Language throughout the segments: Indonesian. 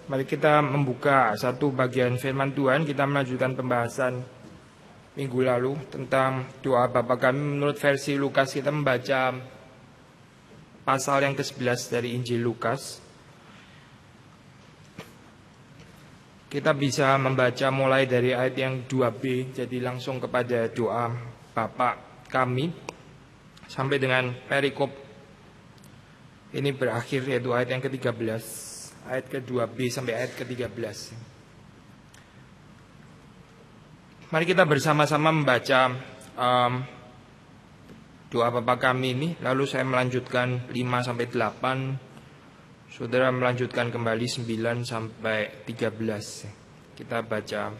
Mari kita membuka satu bagian firman Tuhan. Kita melanjutkan pembahasan minggu lalu tentang doa Bapa Kami menurut versi Lukas. Kita membaca pasal yang ke-11 dari Injil Lukas. Kita bisa membaca mulai dari ayat yang 2b, jadi langsung kepada doa Bapa Kami sampai dengan perikop ini berakhir, yaitu ayat yang ke-13. Ayat ke-2b sampai ayat ke-13. Mari kita bersama-sama membaca doa Bapa Kami ini. Lalu saya melanjutkan 5 sampai 8. Saudara melanjutkan kembali 9 sampai 13. Kita baca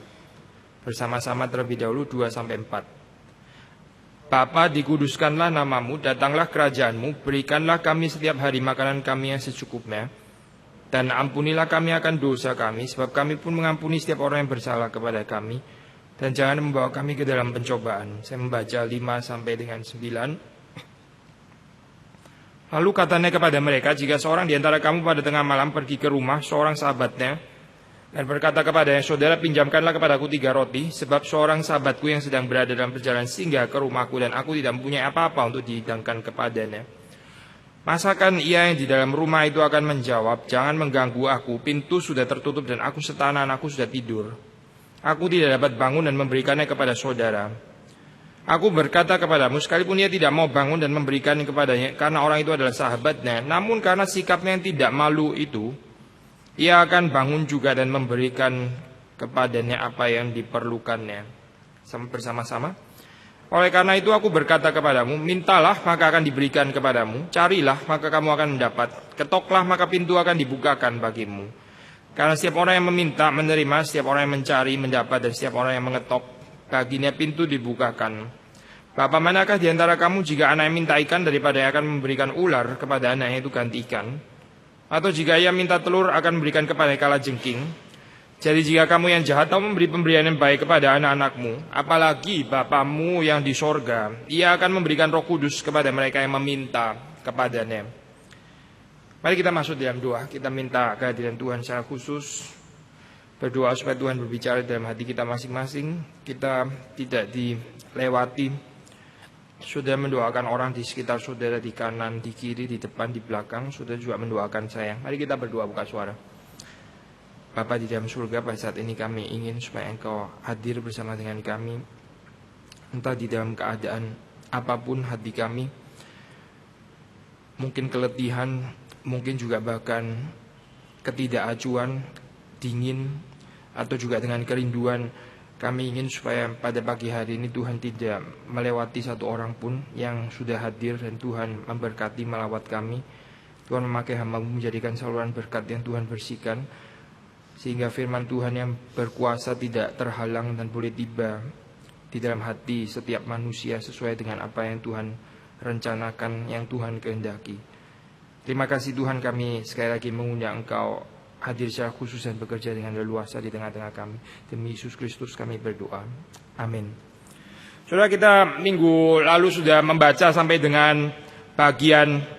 bersama-sama terlebih dahulu 2 sampai 4. Bapa, dikuduskanlah namamu, datanglah kerajaanmu, berikanlah kami setiap hari makanan kami yang secukupnya. Dan ampunilah kami akan dosa kami, sebab kami pun mengampuni setiap orang yang bersalah kepada kami. Dan jangan membawa kami ke dalam pencobaan. Saya membaca 5 sampai dengan 9. Lalu katanya kepada mereka, jika seorang di antara kamu pada tengah malam pergi ke rumah seorang sahabatnya, dan berkata kepadanya, saudara, pinjamkanlah kepadaku 3 roti, sebab seorang sahabatku yang sedang berada dalam perjalanan singgah ke rumahku, dan aku tidak mempunyai apa-apa untuk dihidangkan kepadanya. Masakan ia yang di dalam rumah itu akan menjawab, jangan mengganggu aku, pintu sudah tertutup dan aku serta anak-anakku sudah tidur. Aku tidak dapat bangun dan memberikannya kepada saudara. Aku berkata kepadamu, sekalipun ia tidak mau bangun dan memberikannya kepadanya, karena orang itu adalah sahabatnya, namun karena sikapnya yang tidak malu itu, ia akan bangun juga dan memberikan kepadanya apa yang diperlukannya. Bersama-sama. Oleh karena itu aku berkata kepadamu, mintalah maka akan diberikan kepadamu, carilah maka kamu akan mendapat, ketoklah maka pintu akan dibukakan bagimu. Karena setiap orang yang meminta menerima, setiap orang yang mencari mendapat, dan setiap orang yang mengetok baginya pintu dibukakan. Bapa, manakah di antara kamu jika anak yang minta ikan daripada yang akan memberikan ular kepada anaknya itu ganti ikan? Atau jika ia minta telur akan memberikan kepada kalajengking? Jadi jika kamu yang jahat tahu memberi pemberian yang baik kepada anak-anakmu, apalagi Bapamu yang di sorga, ia akan memberikan Roh Kudus kepada mereka yang meminta kepadanya. Mari kita masuk dalam doa. Kita minta kehadiran Tuhan secara khusus. Berdoa supaya Tuhan berbicara dalam hati kita masing-masing. Kita tidak dilewati. Saudara mendoakan orang di sekitar saudara, di kanan, di kiri, di depan, di belakang. Saudara juga mendoakan saya. Mari kita berdoa, buka suara. Bapa di dalam surga, pada saat ini kami ingin supaya Engkau hadir bersama dengan kami. Entah di dalam keadaan apapun hati kami, mungkin keletihan, mungkin juga bahkan ketidakacuan, dingin, atau juga dengan kerinduan. Kami ingin supaya pada pagi hari ini Tuhan tidak melewati satu orang pun yang sudah hadir, dan Tuhan memberkati melawat kami. Tuhan memakai hamba-Mu menjadikan saluran berkat yang Tuhan bersihkan, sehingga firman Tuhan yang berkuasa tidak terhalang dan boleh tiba di dalam hati setiap manusia sesuai dengan apa yang Tuhan rencanakan, yang Tuhan kehendaki. Terima kasih Tuhan, kami sekali lagi mengundang Engkau hadir secara khusus dan bekerja dengan leluasa di tengah-tengah kami. Demi Yesus Kristus kami berdoa. Amin. Saudara, kita minggu lalu sudah membaca sampai dengan bagian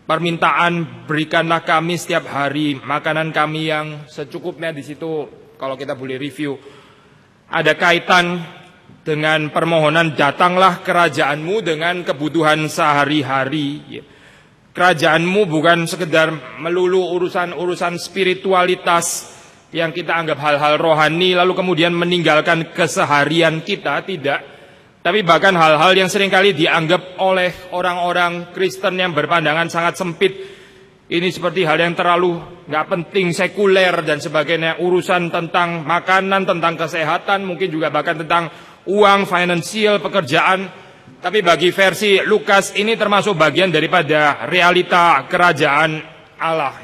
permintaan, berikanlah kami setiap hari makanan kami yang secukupnya. Di situ kalau kita boleh review, ada kaitan dengan permohonan datanglah kerajaanmu dengan kebutuhan sehari-hari. Kerajaanmu bukan sekedar melulu urusan-urusan spiritualitas yang kita anggap hal-hal rohani lalu kemudian meninggalkan keseharian kita, tidak. Tapi bahkan hal-hal yang seringkali dianggap oleh orang-orang Kristen yang berpandangan sangat sempit. Ini seperti hal yang terlalu gak penting, sekuler dan sebagainya. Urusan tentang makanan, tentang kesehatan, mungkin juga bahkan tentang uang, finansial, pekerjaan. Tapi bagi versi Lukas ini termasuk bagian daripada realita kerajaan Allah.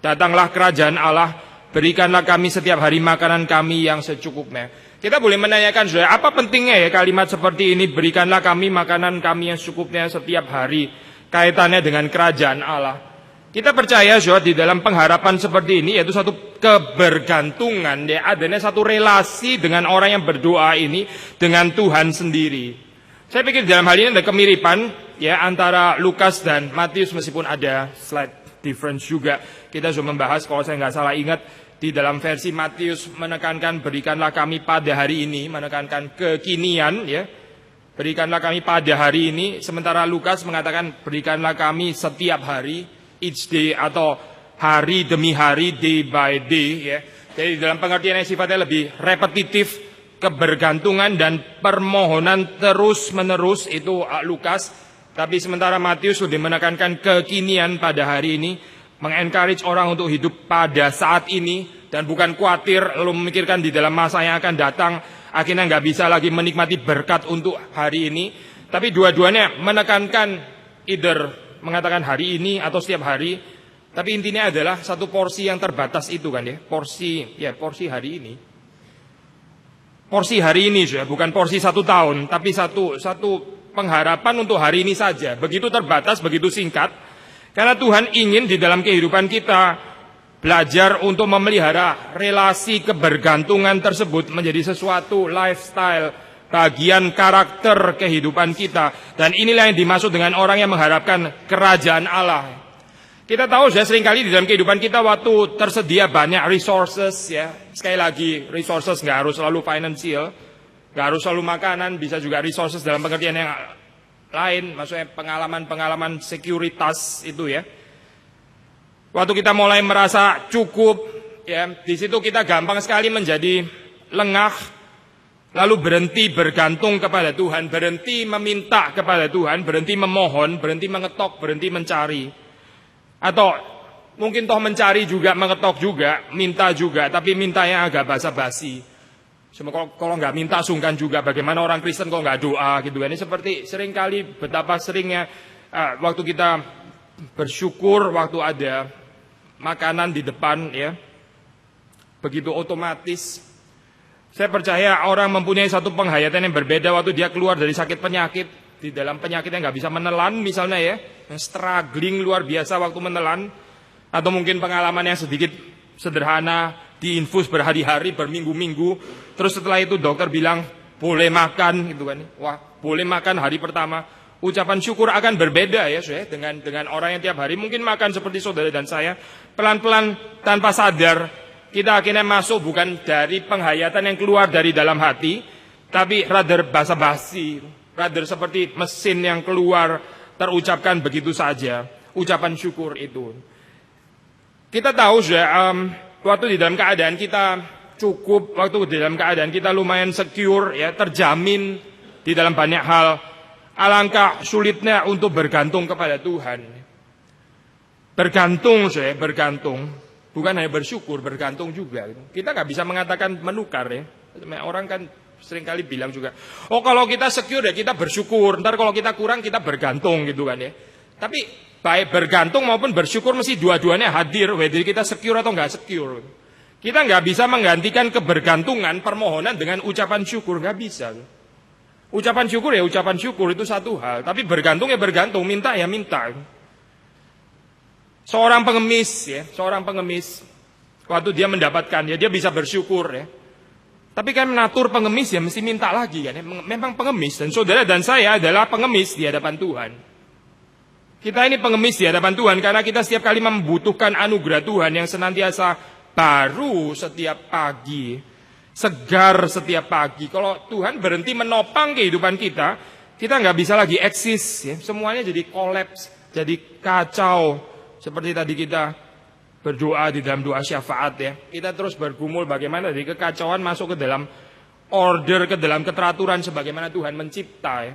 Datanglah kerajaan Allah, berikanlah kami setiap hari makanan kami yang secukupnya. Kita boleh menanyakan, saudara, apa pentingnya ya kalimat seperti ini, berikanlah kami makanan kami yang secukupnya setiap hari, kaitannya dengan kerajaan Allah. Kita percaya, saudara, di dalam pengharapan seperti ini, yaitu satu kebergantungan, ya, adanya satu relasi dengan orang yang berdoa ini dengan Tuhan sendiri. Saya pikir dalam hal ini ada kemiripan ya antara Lukas dan Matius, meskipun ada slide difference juga. Kita sudah membahas, kalau saya nggak salah ingat, di dalam versi Matius menekankan berikanlah kami pada hari ini, menekankan kekinian, ya. Berikanlah kami pada hari ini, sementara Lukas mengatakan berikanlah kami setiap hari, each day, atau hari demi hari, day by day, ya. Jadi dalam pengertian yang sifatnya lebih repetitif, kebergantungan dan permohonan terus menerus itu Lukas. Tapi sementara Matius lebih menekankan kekinian pada hari ini, mengencourage orang untuk hidup pada saat ini dan bukan khawatir lalu memikirkan di dalam masa yang akan datang akhirnya nggak bisa lagi menikmati berkat untuk hari ini. Tapi dua-duanya menekankan either mengatakan hari ini atau setiap hari. Tapi intinya adalah satu porsi yang terbatas itu kan ya, porsi hari ini. Porsi hari ini sudah bukan porsi 1 tahun, tapi satu pengharapan untuk hari ini saja. Begitu terbatas, begitu singkat. Karena Tuhan ingin di dalam kehidupan kita belajar untuk memelihara relasi kebergantungan tersebut menjadi sesuatu lifestyle, bagian karakter kehidupan kita. Dan inilah yang dimaksud dengan orang yang mengharapkan kerajaan Allah. Kita tahu ya seringkali di dalam kehidupan kita waktu tersedia banyak resources ya. Sekali lagi resources nggak harus selalu financial, nggak harus selalu makanan, bisa juga resources dalam pengertian yang lain, maksudnya pengalaman sekuritas itu ya. Waktu kita mulai merasa cukup ya, di situ kita gampang sekali menjadi lengah, lalu berhenti bergantung kepada Tuhan, berhenti meminta kepada Tuhan, berhenti memohon, berhenti mengetok, berhenti mencari. Atau mungkin toh mencari juga, mengetok juga, minta juga, tapi mintanya agak basa-basi. Kalau nggak minta sungkan juga, bagaimana orang Kristen kok nggak doa gitu kan. Ini seperti seringkali betapa seringnya waktu kita bersyukur, waktu ada makanan di depan ya, begitu otomatis. Saya percaya orang mempunyai satu penghayatan yang berbeda waktu dia keluar dari sakit penyakit. Di dalam penyakitnya nggak bisa menelan misalnya ya, yang struggling luar biasa waktu menelan, atau mungkin pengalaman yang sedikit sederhana, diinfus berhari-hari, berminggu-minggu, terus setelah itu dokter bilang boleh makan gitu kan, wah boleh makan hari pertama, ucapan syukur akan berbeda ya dengan orang yang tiap hari mungkin makan seperti saudara dan saya, pelan-pelan tanpa sadar kita akhirnya masuk bukan dari penghayatan yang keluar dari dalam hati, tapi rather basa-basi. Rather seperti mesin yang keluar terucapkan begitu saja, ucapan syukur itu. Kita tahu waktu di dalam keadaan kita cukup, waktu di dalam keadaan kita lumayan secure ya, terjamin di dalam banyak hal, alangkah sulitnya untuk bergantung kepada Tuhan. Bergantung, bukan hanya bersyukur, bergantung juga. Kita nggak bisa mengatakan menukar ya. Orang kan seringkali bilang juga, oh kalau kita secure ya kita bersyukur, ntar kalau kita kurang kita bergantung gitu kan ya. Tapi baik bergantung maupun bersyukur mesti dua-duanya hadir, whether kita secure atau nggak secure. Kita nggak bisa menggantikan kebergantungan permohonan dengan ucapan syukur, nggak bisa. Ucapan syukur ya ucapan syukur itu satu hal, tapi bergantung ya bergantung, minta ya minta. Seorang pengemis waktu dia mendapatkan ya dia bisa bersyukur ya. Tapi kan natur pengemis ya mesti minta lagi kan ya. Memang pengemis, dan saudara dan saya adalah pengemis di hadapan Tuhan. Kita ini pengemis di hadapan Tuhan karena kita setiap kali membutuhkan anugerah Tuhan yang senantiasa baru setiap pagi, segar setiap pagi. Kalau Tuhan berhenti menopang kehidupan kita nggak bisa lagi eksis ya. Semuanya jadi kolaps, jadi kacau. Seperti tadi kita berdoa di dalam doa syafaat ya. Kita terus bergumul bagaimana dari kekacauan masuk ke dalam order, ke dalam keteraturan sebagaimana Tuhan mencipta ya.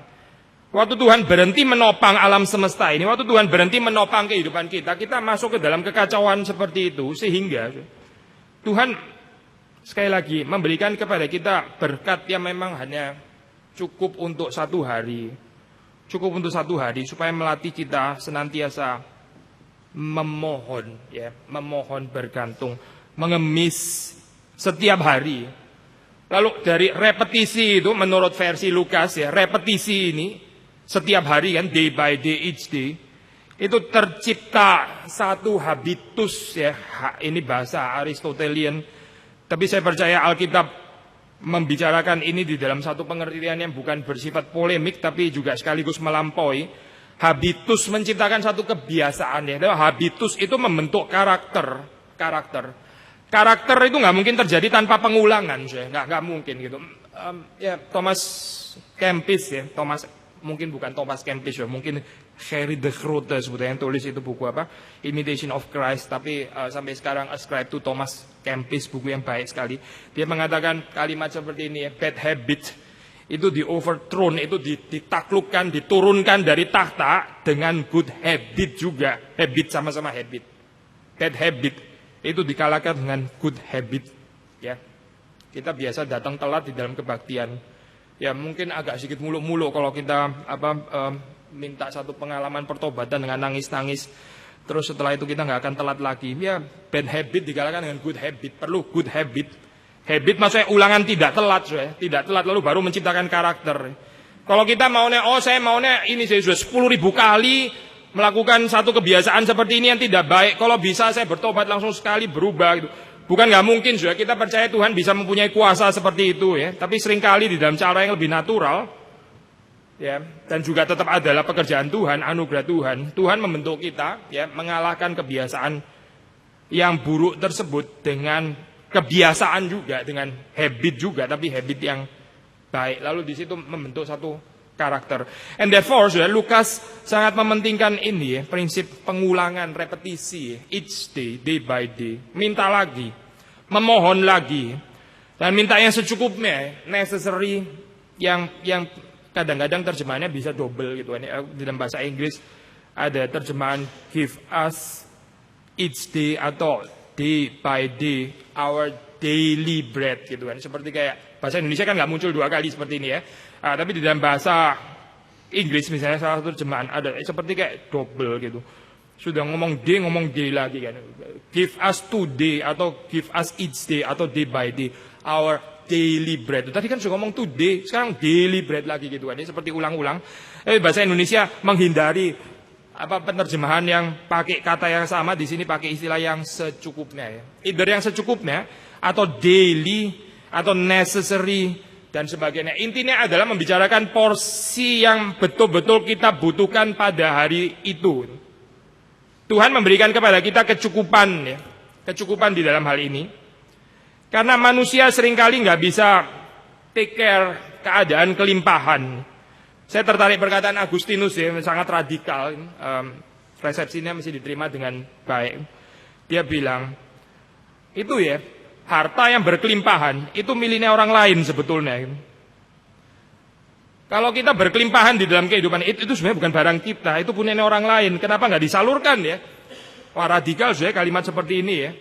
Waktu Tuhan berhenti menopang alam semesta ini, waktu Tuhan berhenti menopang kehidupan kita masuk ke dalam kekacauan seperti itu. Sehingga Tuhan sekali lagi memberikan kepada kita berkat yang memang hanya cukup untuk 1 hari. Cukup untuk 1 hari supaya melatih kita senantiasa memohon bergantung, mengemis setiap hari. Lalu dari repetisi itu menurut versi Lukas ya, repetisi ini setiap hari kan, day by day, each day, itu tercipta satu habitus ya. Ini bahasa Aristotelian, tapi saya percaya Alkitab membicarakan ini di dalam satu pengertian yang bukan bersifat polemik tapi juga sekaligus melampaui. Habitus menciptakan satu kebiasaan ya. Habitus itu membentuk karakter. Karakter itu nggak mungkin terjadi tanpa pengulangan, nggak mungkin gitu. Ya Thomas Kempis ya, mungkin bukan Thomas Kempis ya, mungkin Harry de Grote sebetulnya yang tulis itu buku apa, Imitation of Christ, tapi sampai sekarang ascribe to Thomas Kempis, buku yang baik sekali. Dia mengatakan kalimat seperti ini ya, bad habit itu di overthrown, itu ditaklukkan, diturunkan dari tahta dengan good habit juga. Habit sama-sama habit. Bad habit itu dikalahkan dengan good habit. Ya, kita biasa datang telat di dalam kebaktian. Ya mungkin agak sedikit muluk-muluk kalau kita minta satu pengalaman pertobatan dengan nangis-nangis. Terus setelah itu kita nggak akan telat lagi. Ya bad habit dikalahkan dengan good habit. Perlu good habit. Habit maksudnya ulangan tidak telat, tidak telat lalu baru menciptakan karakter. Kalau kita maunya, saya maunya ini saya sudah 10.000 kali melakukan satu kebiasaan seperti ini yang tidak baik. Kalau bisa saya bertobat langsung sekali berubah gitu. Bukan nggak mungkin sudah, kita percaya Tuhan bisa mempunyai kuasa seperti itu ya. Tapi seringkali di dalam cara yang lebih natural ya, dan juga tetap adalah pekerjaan Tuhan, anugerah Tuhan. Tuhan membentuk kita ya, mengalahkan kebiasaan yang buruk tersebut dengan kebiasaan juga, dengan habit juga, tapi habit yang baik. Lalu di situ membentuk satu karakter. And therefore, Lukas sangat mementingkan ini ya, prinsip pengulangan, repetisi, each day, day by day. Minta lagi, memohon lagi, dan minta yang secukupnya, necessary, yang kadang-kadang terjemahannya bisa double gitu. Di dalam bahasa Inggris ada terjemahan give us each day atau day by day our daily bread gitu kan. Seperti kayak bahasa Indonesia kan nggak muncul dua kali seperti ini ya. Tapi di dalam bahasa Inggris misalnya salah satu terjemahan ada seperti kayak double gitu. Sudah ngomong day lagi kan. Give us today atau give us each day atau day by day our daily bread. Tadi kan sudah ngomong today, sekarang daily bread lagi gitu kan. Ini seperti ulang-ulang. Bahasa Indonesia menghindari penerjemahan yang pakai kata yang sama, di sini pakai istilah yang secukupnya ya. Either yang secukupnya atau daily atau necessary dan sebagainya. Intinya adalah membicarakan porsi yang betul-betul kita butuhkan pada hari itu. Tuhan memberikan kepada kita kecukupan ya. Kecukupan di dalam hal ini. Karena manusia seringkali nggak bisa take care keadaan kelimpahan. Saya tertarik perkataan Agustinus ya, sangat radikal. Resepsinya mesti diterima dengan baik. Dia bilang, itu ya, harta yang berkelimpahan, itu miliknya orang lain sebetulnya. Kalau kita berkelimpahan di dalam kehidupan, itu sebenarnya bukan barang kita, itu punyanya orang lain. Kenapa nggak disalurkan ya? Wah radikal saya kalimat seperti ini ya.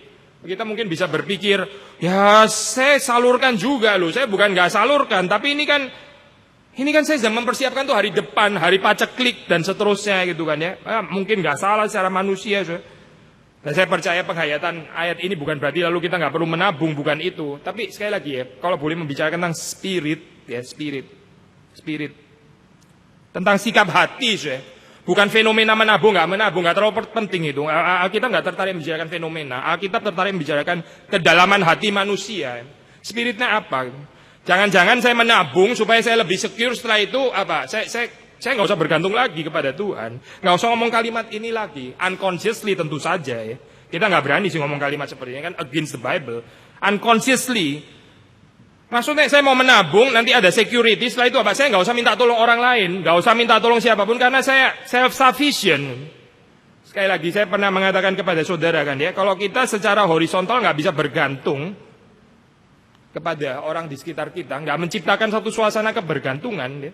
Kita mungkin bisa berpikir, ya saya salurkan juga loh, saya bukan nggak salurkan, tapi ini kan saya sedang mempersiapkan tuh hari depan, hari paceklik dan seterusnya gitu kan ya. Mungkin nggak salah secara manusia. Dan saya percaya penghayatan ayat ini bukan berarti lalu kita nggak perlu menabung, bukan itu. Tapi sekali lagi ya, kalau boleh membicarakan tentang spirit ya, spirit. Tentang sikap hati bukan fenomena menabung nggak terlalu penting itu. Kita nggak tertarik membicarakan fenomena. Kita tertarik membicarakan kedalaman hati manusia. Spiritnya apa? Jangan-jangan saya menabung supaya saya lebih secure, setelah itu apa? Saya nggak usah bergantung lagi kepada Tuhan, nggak usah ngomong kalimat ini lagi. Unconsciously tentu saja ya. Kita nggak berani sih ngomong kalimat seperti ini kan against the Bible. Unconsciously, maksudnya saya mau menabung nanti ada security. Setelah itu apa? Saya nggak usah minta tolong orang lain, nggak usah minta tolong siapapun karena saya self sufficient. Sekali lagi saya pernah mengatakan kepada saudara kan ya, kalau kita secara horizontal nggak bisa bergantung kepada orang di sekitar kita, nggak menciptakan satu suasana kebergantungan ya.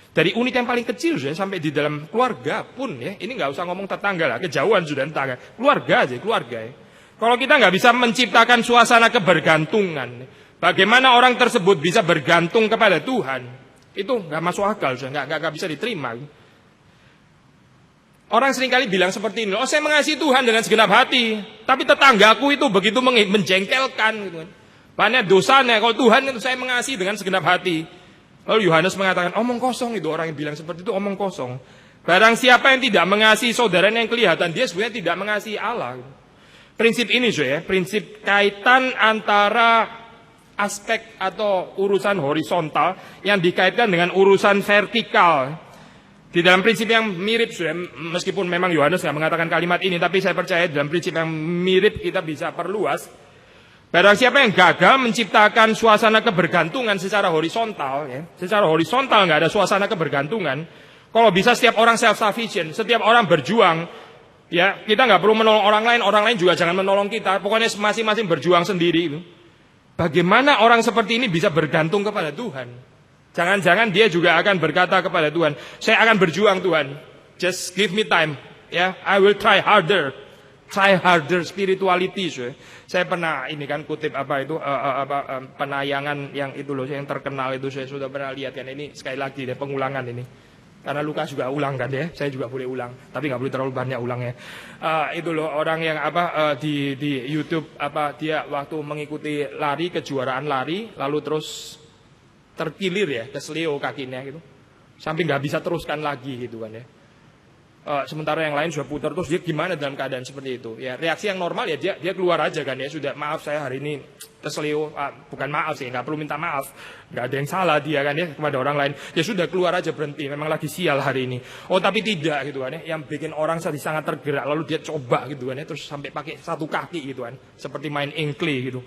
Dari unit yang paling kecil sampai di dalam keluarga pun ya, ini nggak usah ngomong tetangga lah, kejauhan sudah tetangga, keluarga ya. Kalau kita nggak bisa menciptakan suasana kebergantungan, bagaimana orang tersebut bisa bergantung kepada Tuhan? Itu nggak masuk akal, nggak bisa diterima. Orang seringkali bilang seperti ini, saya mengasihi Tuhan dengan segenap hati, tapi tetanggaku itu begitu menjengkelkan gitu kan. Banyak dosanya, kalau Tuhan itu saya mengasihi dengan segenap hati. Lalu Yohanes mengatakan, omong kosong itu, orang yang bilang seperti itu omong kosong. Barang siapa yang tidak mengasihi saudaranya yang kelihatan, dia sebenarnya tidak mengasihi Allah. Prinsip ini prinsip kaitan antara aspek atau urusan horizontal yang dikaitkan dengan urusan vertikal. Di dalam prinsip yang mirip, meskipun memang Yohanes nggak mengatakan kalimat ini, tapi saya percaya dalam prinsip yang mirip kita bisa perluas. Barang siapa yang gagal menciptakan suasana kebergantungan secara horizontal, ya, secara horizontal nggak ada suasana kebergantungan. Kalau bisa setiap orang self-sufficient, setiap orang berjuang, ya kita nggak perlu menolong orang lain juga jangan menolong kita. Pokoknya masing-masing berjuang sendiri. Bagaimana orang seperti ini bisa bergantung kepada Tuhan? Jangan-jangan dia juga akan berkata kepada Tuhan, saya akan berjuang Tuhan, just give me time, ya, I will try harder spirituality. Saya pernah ini kan kutip penayangan yang itu loh, yang terkenal itu saya sudah pernah lihat kan, ini sekali lagi deh pengulangan ini, karena Lukas juga ulang kan ya, saya juga boleh ulang, tapi nggak boleh terlalu banyak ulangnya. Itu loh orang yang di YouTube dia waktu mengikuti lari kejuaraan lari, lalu terus terkilir ya, kesleo kakinya gitu, sampai nggak bisa teruskan lagi gitu kan ya. Sementara yang lain sudah putar, terus dia gimana dalam keadaan seperti itu? Ya reaksi yang normal ya dia keluar aja kan ya, sudah maaf saya hari ini kesleo, bukan maaf sih, nggak perlu minta maaf, nggak ada yang salah dia kan ya kepada orang lain, ya sudah keluar aja berhenti, memang lagi sial hari ini. Oh tapi tidak gitu kan ya, yang bikin orang sangat tergerak, lalu dia coba gitu kan ya, terus sampai pakai satu kaki gitu kan, seperti main engkle gitu.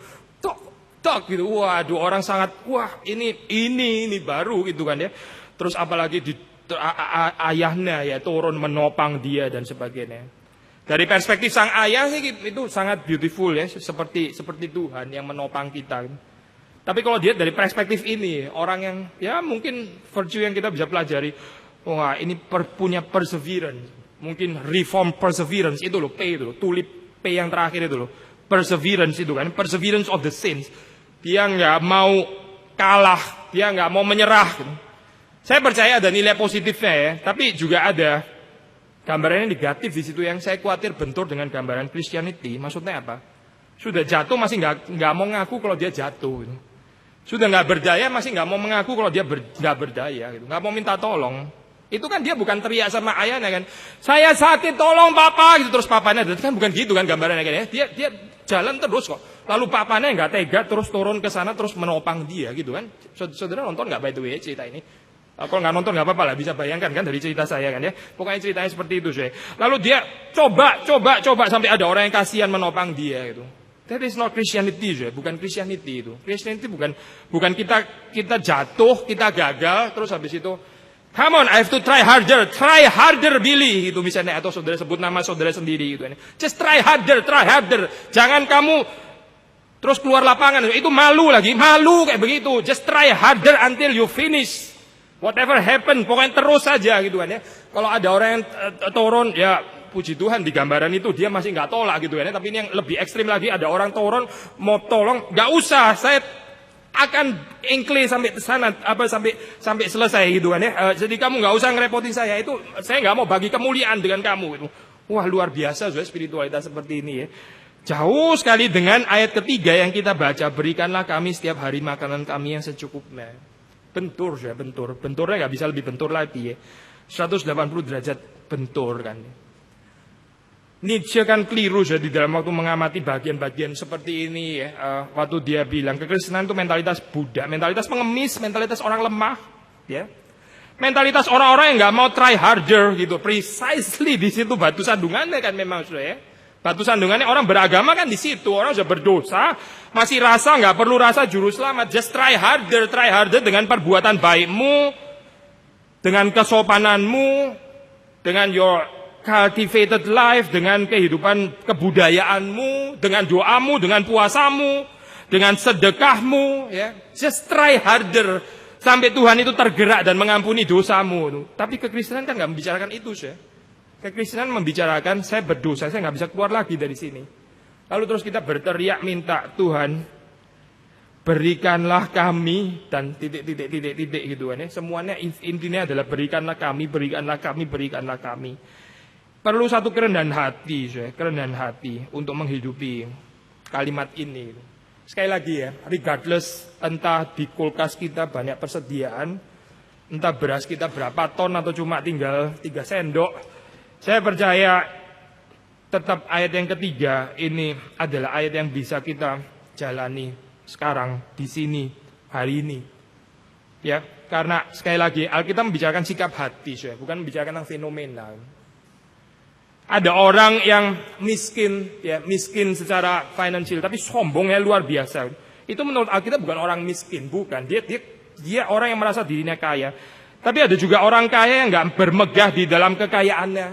Tak gitu, waduh orang sangat, wah ini baru gitu kan ya. Terus apalagi ayahnya ya turun menopang dia dan sebagainya. Dari perspektif sang ayah sih itu sangat beautiful ya, seperti Tuhan yang menopang kita. Tapi kalau dia dari perspektif ini, orang yang ya mungkin virtue yang kita bisa pelajari, wah ini punya perseverance, mungkin reform perseverance itu loh, P itu loh, tulip P yang terakhir itu loh, perseverance itu kan, perseverance of the saints. Dia nggak mau kalah, dia nggak mau menyerah. Gitu. Saya percaya ada nilai positifnya ya, tapi juga ada gambaran yang negatif di situ yang saya khawatir bentur dengan gambaran Christianity. Maksudnya apa? Sudah jatuh masih nggak mau ngaku kalau dia jatuh. Gitu. Sudah nggak berdaya masih nggak mau mengaku kalau dia nggak berdaya. Gitu. Nggak mau minta tolong. Itu kan dia bukan teriak sama ayahnya kan, saya sakit tolong papa gitu, terus papanya kan bukan gitu kan gambarannya kan ya. Dia jalan terus kok. Lalu papanya nggak tega terus turun ke sana terus menopang dia gitu kan. Saudara nonton nggak by the way cerita ini? Kalau nggak nonton nggak apa-apa lah, bisa bayangkan kan dari cerita saya kan ya. Pokoknya ceritanya seperti itu saya. Lalu dia coba sampai ada orang yang kasihan menopang dia gitu. That is not Christianity saya, bukan Christianity itu. Christianity bukan kita jatuh, kita gagal terus habis itu come on, I have to try harder Billy gitu misalnya, atau saudara sebut nama saudara sendiri gitu. Just try harder. Jangan kamu terus keluar lapangan, itu malu kayak begitu. Just try harder until you finish. Whatever happen, pokoknya terus saja gitu kan ya. Kalau ada orang yang turun, ya puji Tuhan di gambaran itu dia masih nggak tolak gitu kan ya. Tapi ini yang lebih ekstrim lagi, ada orang turun mau tolong, nggak usah, saya akan engkle sampai sana sampai selesai gitu kan ya. Jadi kamu nggak usah ngerepotin saya, itu saya nggak mau bagi kemuliaan dengan kamu itu. Wah luar biasa spiritualitas seperti ini ya. Jauh sekali dengan ayat ketiga yang kita baca, berikanlah kami setiap hari makanan kami yang secukupnya. Benturnya nggak bisa lebih bentur lagi ya. 180 derajat bentur kan. Nietzsche kan keliru di dalam waktu mengamati bagian-bagian seperti ini ya. Waktu dia bilang kekristenan itu mentalitas Buddha, mentalitas pengemis, mentalitas orang lemah, ya. Mentalitas orang-orang yang nggak mau try harder gitu. Precisely di situ batu sandungannya kan memang sudah ya. Batu sandungannya orang beragama kan di situ, orang sudah berdosa, masih rasa nggak perlu rasa juru selamat, just try harder dengan perbuatan baikmu, dengan kesopananmu, dengan your cultivated life, dengan kehidupan kebudayaanmu, dengan doamu, dengan puasamu, dengan sedekahmu, ya. Just try harder sampai Tuhan itu tergerak dan mengampuni dosamu. Tapi kekristenan kan nggak membicarakan itu, ya. Kekristenan membicarakan saya berdosa, saya nggak bisa keluar lagi dari sini. Lalu terus kita berteriak minta Tuhan, berikanlah kami dan titik gitu kan ya. Semuanya intinya adalah berikanlah kami. Perlu satu kerendahan hati untuk menghidupi kalimat ini. Sekali lagi ya, regardless entah di kulkas kita banyak persediaan, entah beras kita berapa ton atau cuma tinggal 3 sendok, saya percaya tetap ayat yang ketiga ini adalah ayat yang bisa kita jalani sekarang di sini hari ini. Ya, Karena sekali lagi Alkitab membicarakan sikap hati, bukan membicarakan tentang fenomena. Ada orang yang miskin, ya miskin secara finansial, tapi sombongnya luar biasa. Itu menurut Alkitab bukan orang miskin, bukan. Dia orang yang merasa dirinya kaya. Tapi ada juga orang kaya yang nggak bermegah di dalam kekayaannya.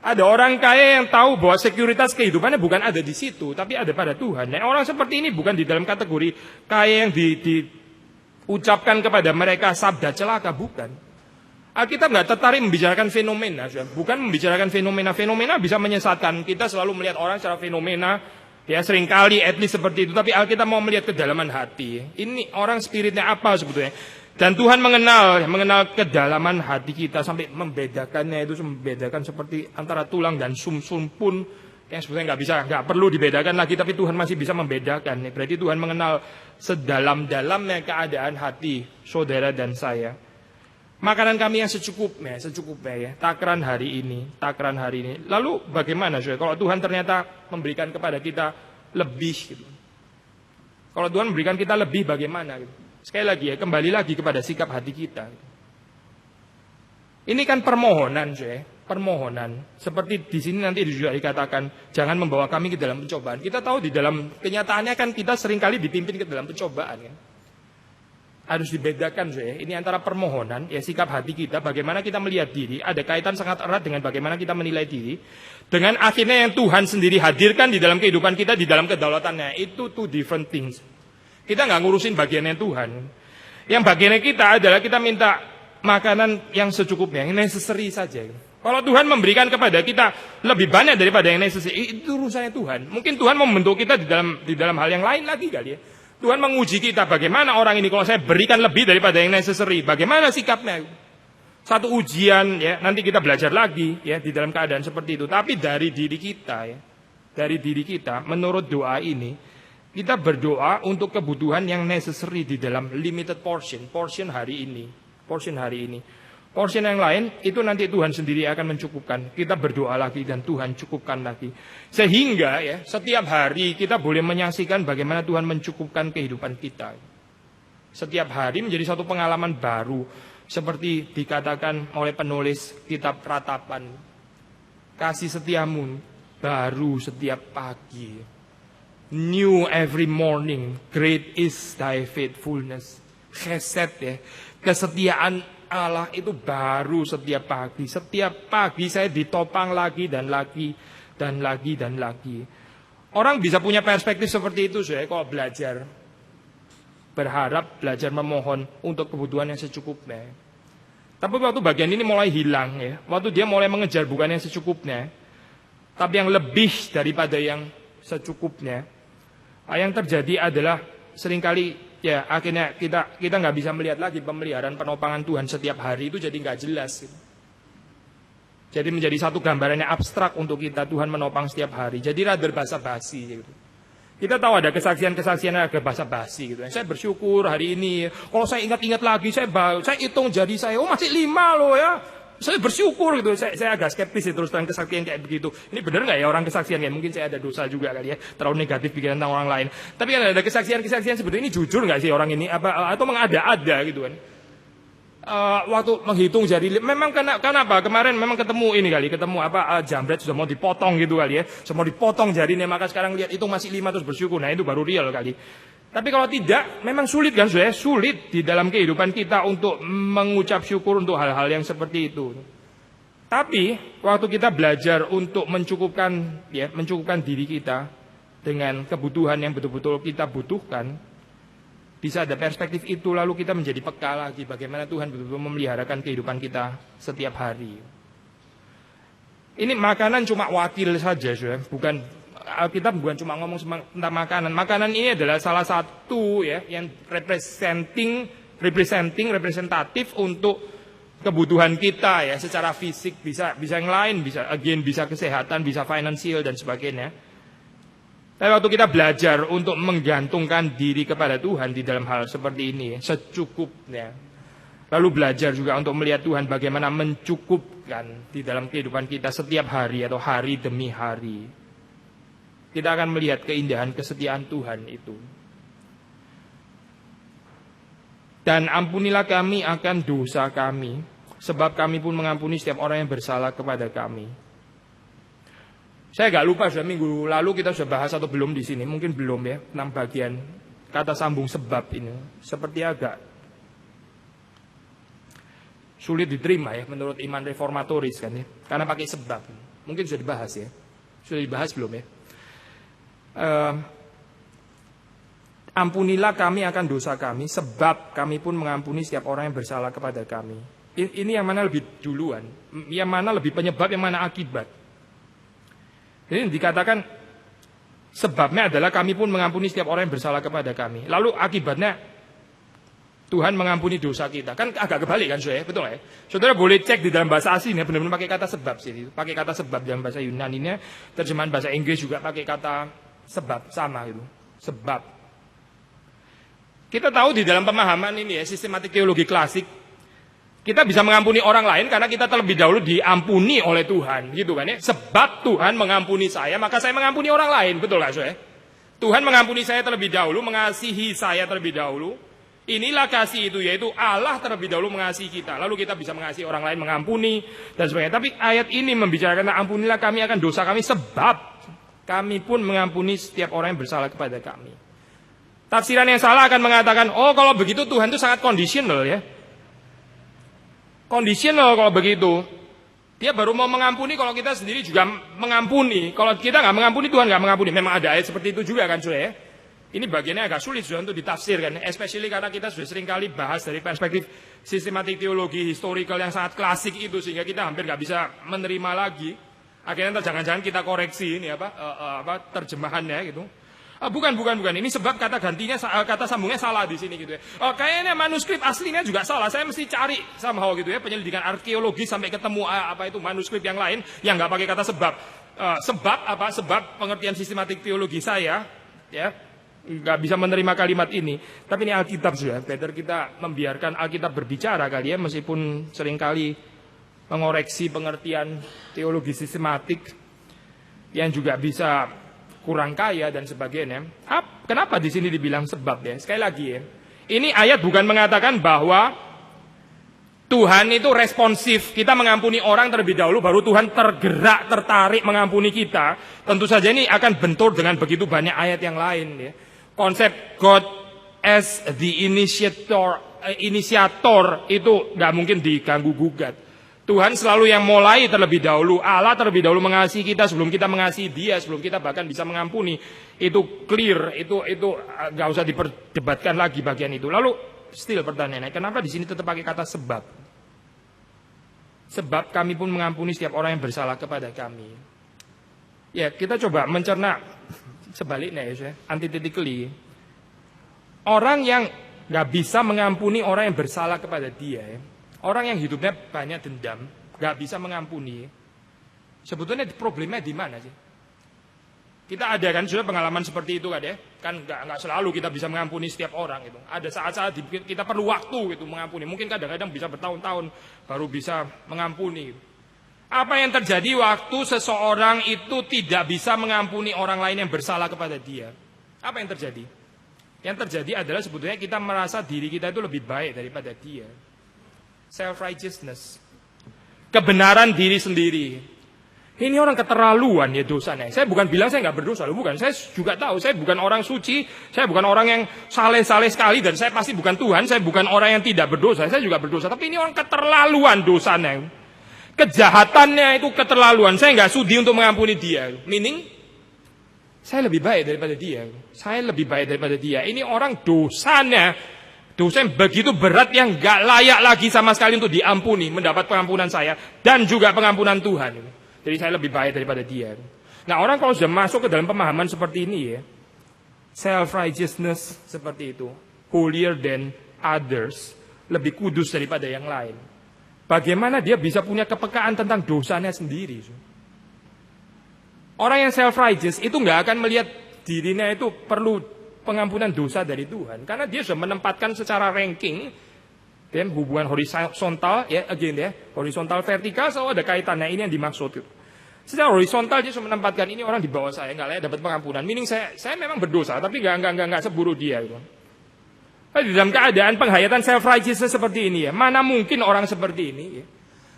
Ada orang kaya yang tahu bahwa sekuritas kehidupannya bukan ada di situ, tapi ada pada Tuhan. Nah, orang seperti ini bukan di dalam kategori kaya yang diucapkan kepada mereka sabda celaka, bukan. Alkitab nggak tertarik membicarakan fenomena, bukan membicarakan fenomena. Fenomena bisa menyesatkan. Kita selalu melihat orang secara fenomena, ya seringkali etnis seperti itu. Tapi Alkitab mau melihat kedalaman hati. Ini orang spiritnya apa sebetulnya? Dan Tuhan mengenal kedalaman hati kita sampai membedakannya itu, membedakan seperti antara tulang dan sumsum pun yang sebetulnya nggak perlu dibedakan lagi, tapi Tuhan masih bisa membedakan. Berarti Tuhan mengenal sedalam-dalamnya keadaan hati saudara dan saya. Makanan kami yang secukupnya ya, takaran hari ini. Lalu bagaimana kalau Tuhan ternyata memberikan kepada kita lebih gitu. Kalau Tuhan memberikan kita lebih bagaimana gitu. Sekali lagi ya, kembali lagi kepada sikap hati kita. Ini kan permohonan, permohonan. Seperti di sini nanti juga dikatakan, jangan membawa kami ke dalam pencobaan. Kita tahu di dalam kenyataannya kan kita seringkali dipimpin ke dalam pencobaan kan. Harus dibedakan ini antara permohonan, ya sikap hati kita, bagaimana kita melihat diri, ada kaitan sangat erat dengan bagaimana kita menilai diri, dengan akhirnya yang Tuhan sendiri hadirkan di dalam kehidupan kita, di dalam kedaulatannya. Itu two different things. Kita nggak ngurusin bagiannya Tuhan. Yang bagiannya kita adalah kita minta makanan yang secukupnya, yang necessary saja. Kalau Tuhan memberikan kepada kita lebih banyak daripada yang necessary, itu urusannya Tuhan. Mungkin Tuhan membentuk kita di dalam hal yang lain lagi kali ya. Tuhan menguji kita bagaimana orang ini kalau saya berikan lebih daripada yang necessary, bagaimana sikapnya. Satu ujian ya, nanti kita belajar lagi ya di dalam keadaan seperti itu. Tapi dari diri kita ya, dari diri kita menurut doa ini, kita berdoa untuk kebutuhan yang necessary di dalam limited portion hari ini. Portion yang lain itu nanti Tuhan sendiri akan mencukupkan. Kita berdoa lagi dan Tuhan cukupkan lagi. Sehingga ya setiap hari kita boleh menyaksikan bagaimana Tuhan mencukupkan kehidupan kita. Setiap hari menjadi satu pengalaman baru. Seperti dikatakan oleh penulis kitab Ratapan. Kasih setiamu baru setiap pagi. New every morning. Great is thy faithfulness. Chesed ya. Kesetiaan Allah itu baru setiap pagi. Setiap pagi saya ditopang lagi dan lagi dan lagi dan lagi. Orang bisa punya perspektif seperti itu saya kalau belajar. Berharap, belajar memohon untuk kebutuhan yang secukupnya. Tapi waktu bagian ini mulai hilang ya. Waktu dia mulai mengejar bukan yang secukupnya, tapi yang lebih daripada yang secukupnya. Yang terjadi adalah seringkali ya akhirnya kita nggak bisa melihat lagi pemeliharaan penopangan Tuhan setiap hari itu jadi nggak jelas gitu. Jadi menjadi satu gambarannya abstrak untuk kita, Tuhan menopang setiap hari. Jadi rada basa-basi gitu. Kita tahu ada kesaksian-kesaksian yang agak basa-basi gitu. Saya bersyukur hari ini. Kalau saya ingat-ingat lagi, saya hitung jari saya, oh masih 5 loh ya. Saya bersyukur gitu. Saya agak skeptis terus tentang kesaksian kayak begitu. Ini benar nggak ya orang kesaksian kayak? Mungkin saya ada dosa juga kali ya, terlalu negatif pikiran tentang orang lain. Tapi kan ada kesaksian-kesaksian seperti ini, jujur nggak sih orang ini? Atau mengada-ada gitu kan? Waktu menghitung jari, memang kenapa kemarin memang ketemu jambret sudah mau dipotong gitu kali ya, sudah mau dipotong jarinya, maka sekarang lihat itu masih 5 terus bersyukur. Nah itu baru real kali. Tapi kalau tidak, memang sulit kan, sulit di dalam kehidupan kita untuk mengucap syukur untuk hal-hal yang seperti itu. Tapi waktu kita belajar untuk mencukupkan diri kita dengan kebutuhan yang betul-betul kita butuhkan, bisa ada perspektif itu, lalu kita menjadi peka lagi bagaimana Tuhan betul-betul memeliharakan kehidupan kita setiap hari. Ini makanan cuma wakil saja, bukan. Kita bukan cuma ngomong tentang makanan. Makanan ini adalah salah satu ya yang representatif untuk kebutuhan kita ya secara fisik, bisa yang lain, bisa kesehatan, bisa finansial dan sebagainya. Tapi waktu kita belajar untuk menggantungkan diri kepada Tuhan di dalam hal seperti ini secukupnya. Lalu belajar juga untuk melihat Tuhan bagaimana mencukupkan di dalam kehidupan kita setiap hari atau hari demi hari. Kita akan melihat keindahan kesetiaan Tuhan itu. Dan ampunilah kami akan dosa kami, sebab kami pun mengampuni setiap orang yang bersalah kepada kami. Saya agak lupa, sudah minggu lalu kita sudah bahas atau belum di sini, mungkin belum ya, tentang bagian kata sambung sebab ini. Seperti agak sulit diterima ya menurut iman reformatoris kan ya, karena pakai sebab. Mungkin sudah dibahas ya, sudah dibahas belum ya? Ampunilah kami akan dosa kami, sebab kami pun mengampuni setiap orang yang bersalah kepada kami. Ini yang mana lebih duluan, yang mana lebih penyebab, yang mana akibat. Jadi dikatakan sebabnya adalah kami pun mengampuni setiap orang yang bersalah kepada kami. Lalu akibatnya Tuhan mengampuni dosa kita. Kan agak kebalik kan saudara, betul ya? Saudara boleh cek di dalam bahasa aslinya benar-benar pakai kata sebab sih. Pakai kata sebab dalam bahasa Yunaninya, terjemahan bahasa Inggris juga pakai kata sebab, sama gitu. Sebab. Kita tahu di dalam pemahaman ini ya, sistematik teologi klasik, kita bisa mengampuni orang lain karena kita terlebih dahulu diampuni oleh Tuhan, gitu kan ya. Sebab Tuhan mengampuni saya, maka saya mengampuni orang lain, betul gak saudara? Tuhan mengampuni saya terlebih dahulu, mengasihi saya terlebih dahulu. Inilah kasih itu, yaitu Allah terlebih dahulu mengasihi kita. Lalu kita bisa mengasihi orang lain, mengampuni, dan sebagainya. Tapi ayat ini membicarakan, ampunilah kami akan dosa kami, sebab kami pun mengampuni setiap orang yang bersalah kepada kami. Tafsiran yang salah akan mengatakan, oh kalau begitu Tuhan itu sangat conditional ya. Conditional kalau begitu. Dia baru mau mengampuni kalau kita sendiri juga mengampuni. Kalau kita nggak mengampuni, Tuhan nggak mengampuni. Memang ada ayat seperti itu juga kan saudara ya. Ini bagiannya agak sulit sudah untuk ditafsirkan. Especially karena kita sudah sering kali bahas dari perspektif sistematik teologi historical yang sangat klasik itu. Sehingga kita hampir nggak bisa menerima lagi. Akhirnya jangan-jangan kita koreksi ini terjemahannya gitu. Bukan. Ini sebab kata gantinya, kata sambungnya salah di sini gitu ya. Kayaknya manuskrip aslinya juga salah. Saya mesti cari somehow gitu ya, penyelidikan arkeologi sampai ketemu manuskrip yang lain yang nggak pakai kata sebab. Sebab pengertian sistematik teologi saya ya nggak bisa menerima kalimat ini. Tapi ini Alkitab sudah. Better kita membiarkan Alkitab berbicara kali ya, meskipun seringkali mengoreksi pengertian teologi sistematik yang juga bisa kurang kaya dan sebagainya. Kenapa di sini dibilang sebab ya? Sekali lagi ya, ini ayat bukan mengatakan bahwa Tuhan itu responsif. Kita mengampuni orang terlebih dahulu, baru Tuhan tergerak, tertarik mengampuni kita. Tentu saja ini akan bentur dengan begitu banyak ayat yang lain ya. Konsep God as the inisiator itu nggak mungkin diganggu gugat. Tuhan selalu yang mulai terlebih dahulu. Allah terlebih dahulu mengasihi kita sebelum kita mengasihi Dia, sebelum kita bahkan bisa mengampuni. Itu clear, itu nggak usah diperdebatkan lagi bagian itu. Lalu still pertanyaannya, kenapa di sini tetap pakai kata sebab? Sebab kami pun mengampuni setiap orang yang bersalah kepada kami. Ya, kita coba mencerna sebaliknya ya, antitetically. Orang yang nggak bisa mengampuni orang yang bersalah kepada dia ya. Orang yang hidupnya banyak dendam, gak bisa mengampuni. Sebetulnya problemnya di mana sih? Kita ada kan sudah pengalaman seperti itu kan ya? Kan gak selalu kita bisa mengampuni setiap orang itu. Ada saat-saat kita perlu waktu gitu mengampuni. Mungkin kadang-kadang bisa bertahun-tahun baru bisa mengampuni. Apa yang terjadi waktu seseorang itu tidak bisa mengampuni orang lain yang bersalah kepada dia? Apa yang terjadi? Yang terjadi adalah sebetulnya kita merasa diri kita itu lebih baik daripada dia. Self-righteousness, kebenaran diri sendiri. Ini orang keterlaluan ya dosanya. Saya bukan bilang saya nggak berdosa, bukan. Saya juga tahu saya bukan orang suci, saya bukan orang yang saleh-saleh sekali, dan saya pasti bukan Tuhan. Saya bukan orang yang tidak berdosa, saya juga berdosa. Tapi ini orang keterlaluan dosanya, kejahatannya itu keterlaluan. Saya nggak sudi untuk mengampuni dia. Meaning, saya lebih baik daripada dia. Saya lebih baik daripada dia. Ini orang dosanya. Dosa yang begitu berat yang gak layak lagi sama sekali untuk diampuni, mendapat pengampunan saya dan juga pengampunan Tuhan. Jadi saya lebih baik daripada dia. Nah, orang kalau sudah masuk ke dalam pemahaman seperti ini ya, self-righteousness seperti itu, holier than others, lebih kudus daripada yang lain. Bagaimana dia bisa punya kepekaan tentang dosanya sendiri? Orang yang self-righteous itu gak akan melihat dirinya itu perlu pengampunan dosa dari Tuhan, karena dia sudah menempatkan secara ranking dan hubungan horizontal ya, horizontal vertikal selalu ada kaitannya. Ini yang dimaksud itu. Secara horizontal dia sudah menempatkan ini orang di bawah saya, nggak layak dapat pengampunan. Meaning saya memang berdosa, tapi nggak seburuk dia itu. Di dalam keadaan penghayatan self-righteousness seperti ini ya, mana mungkin orang seperti ini ya,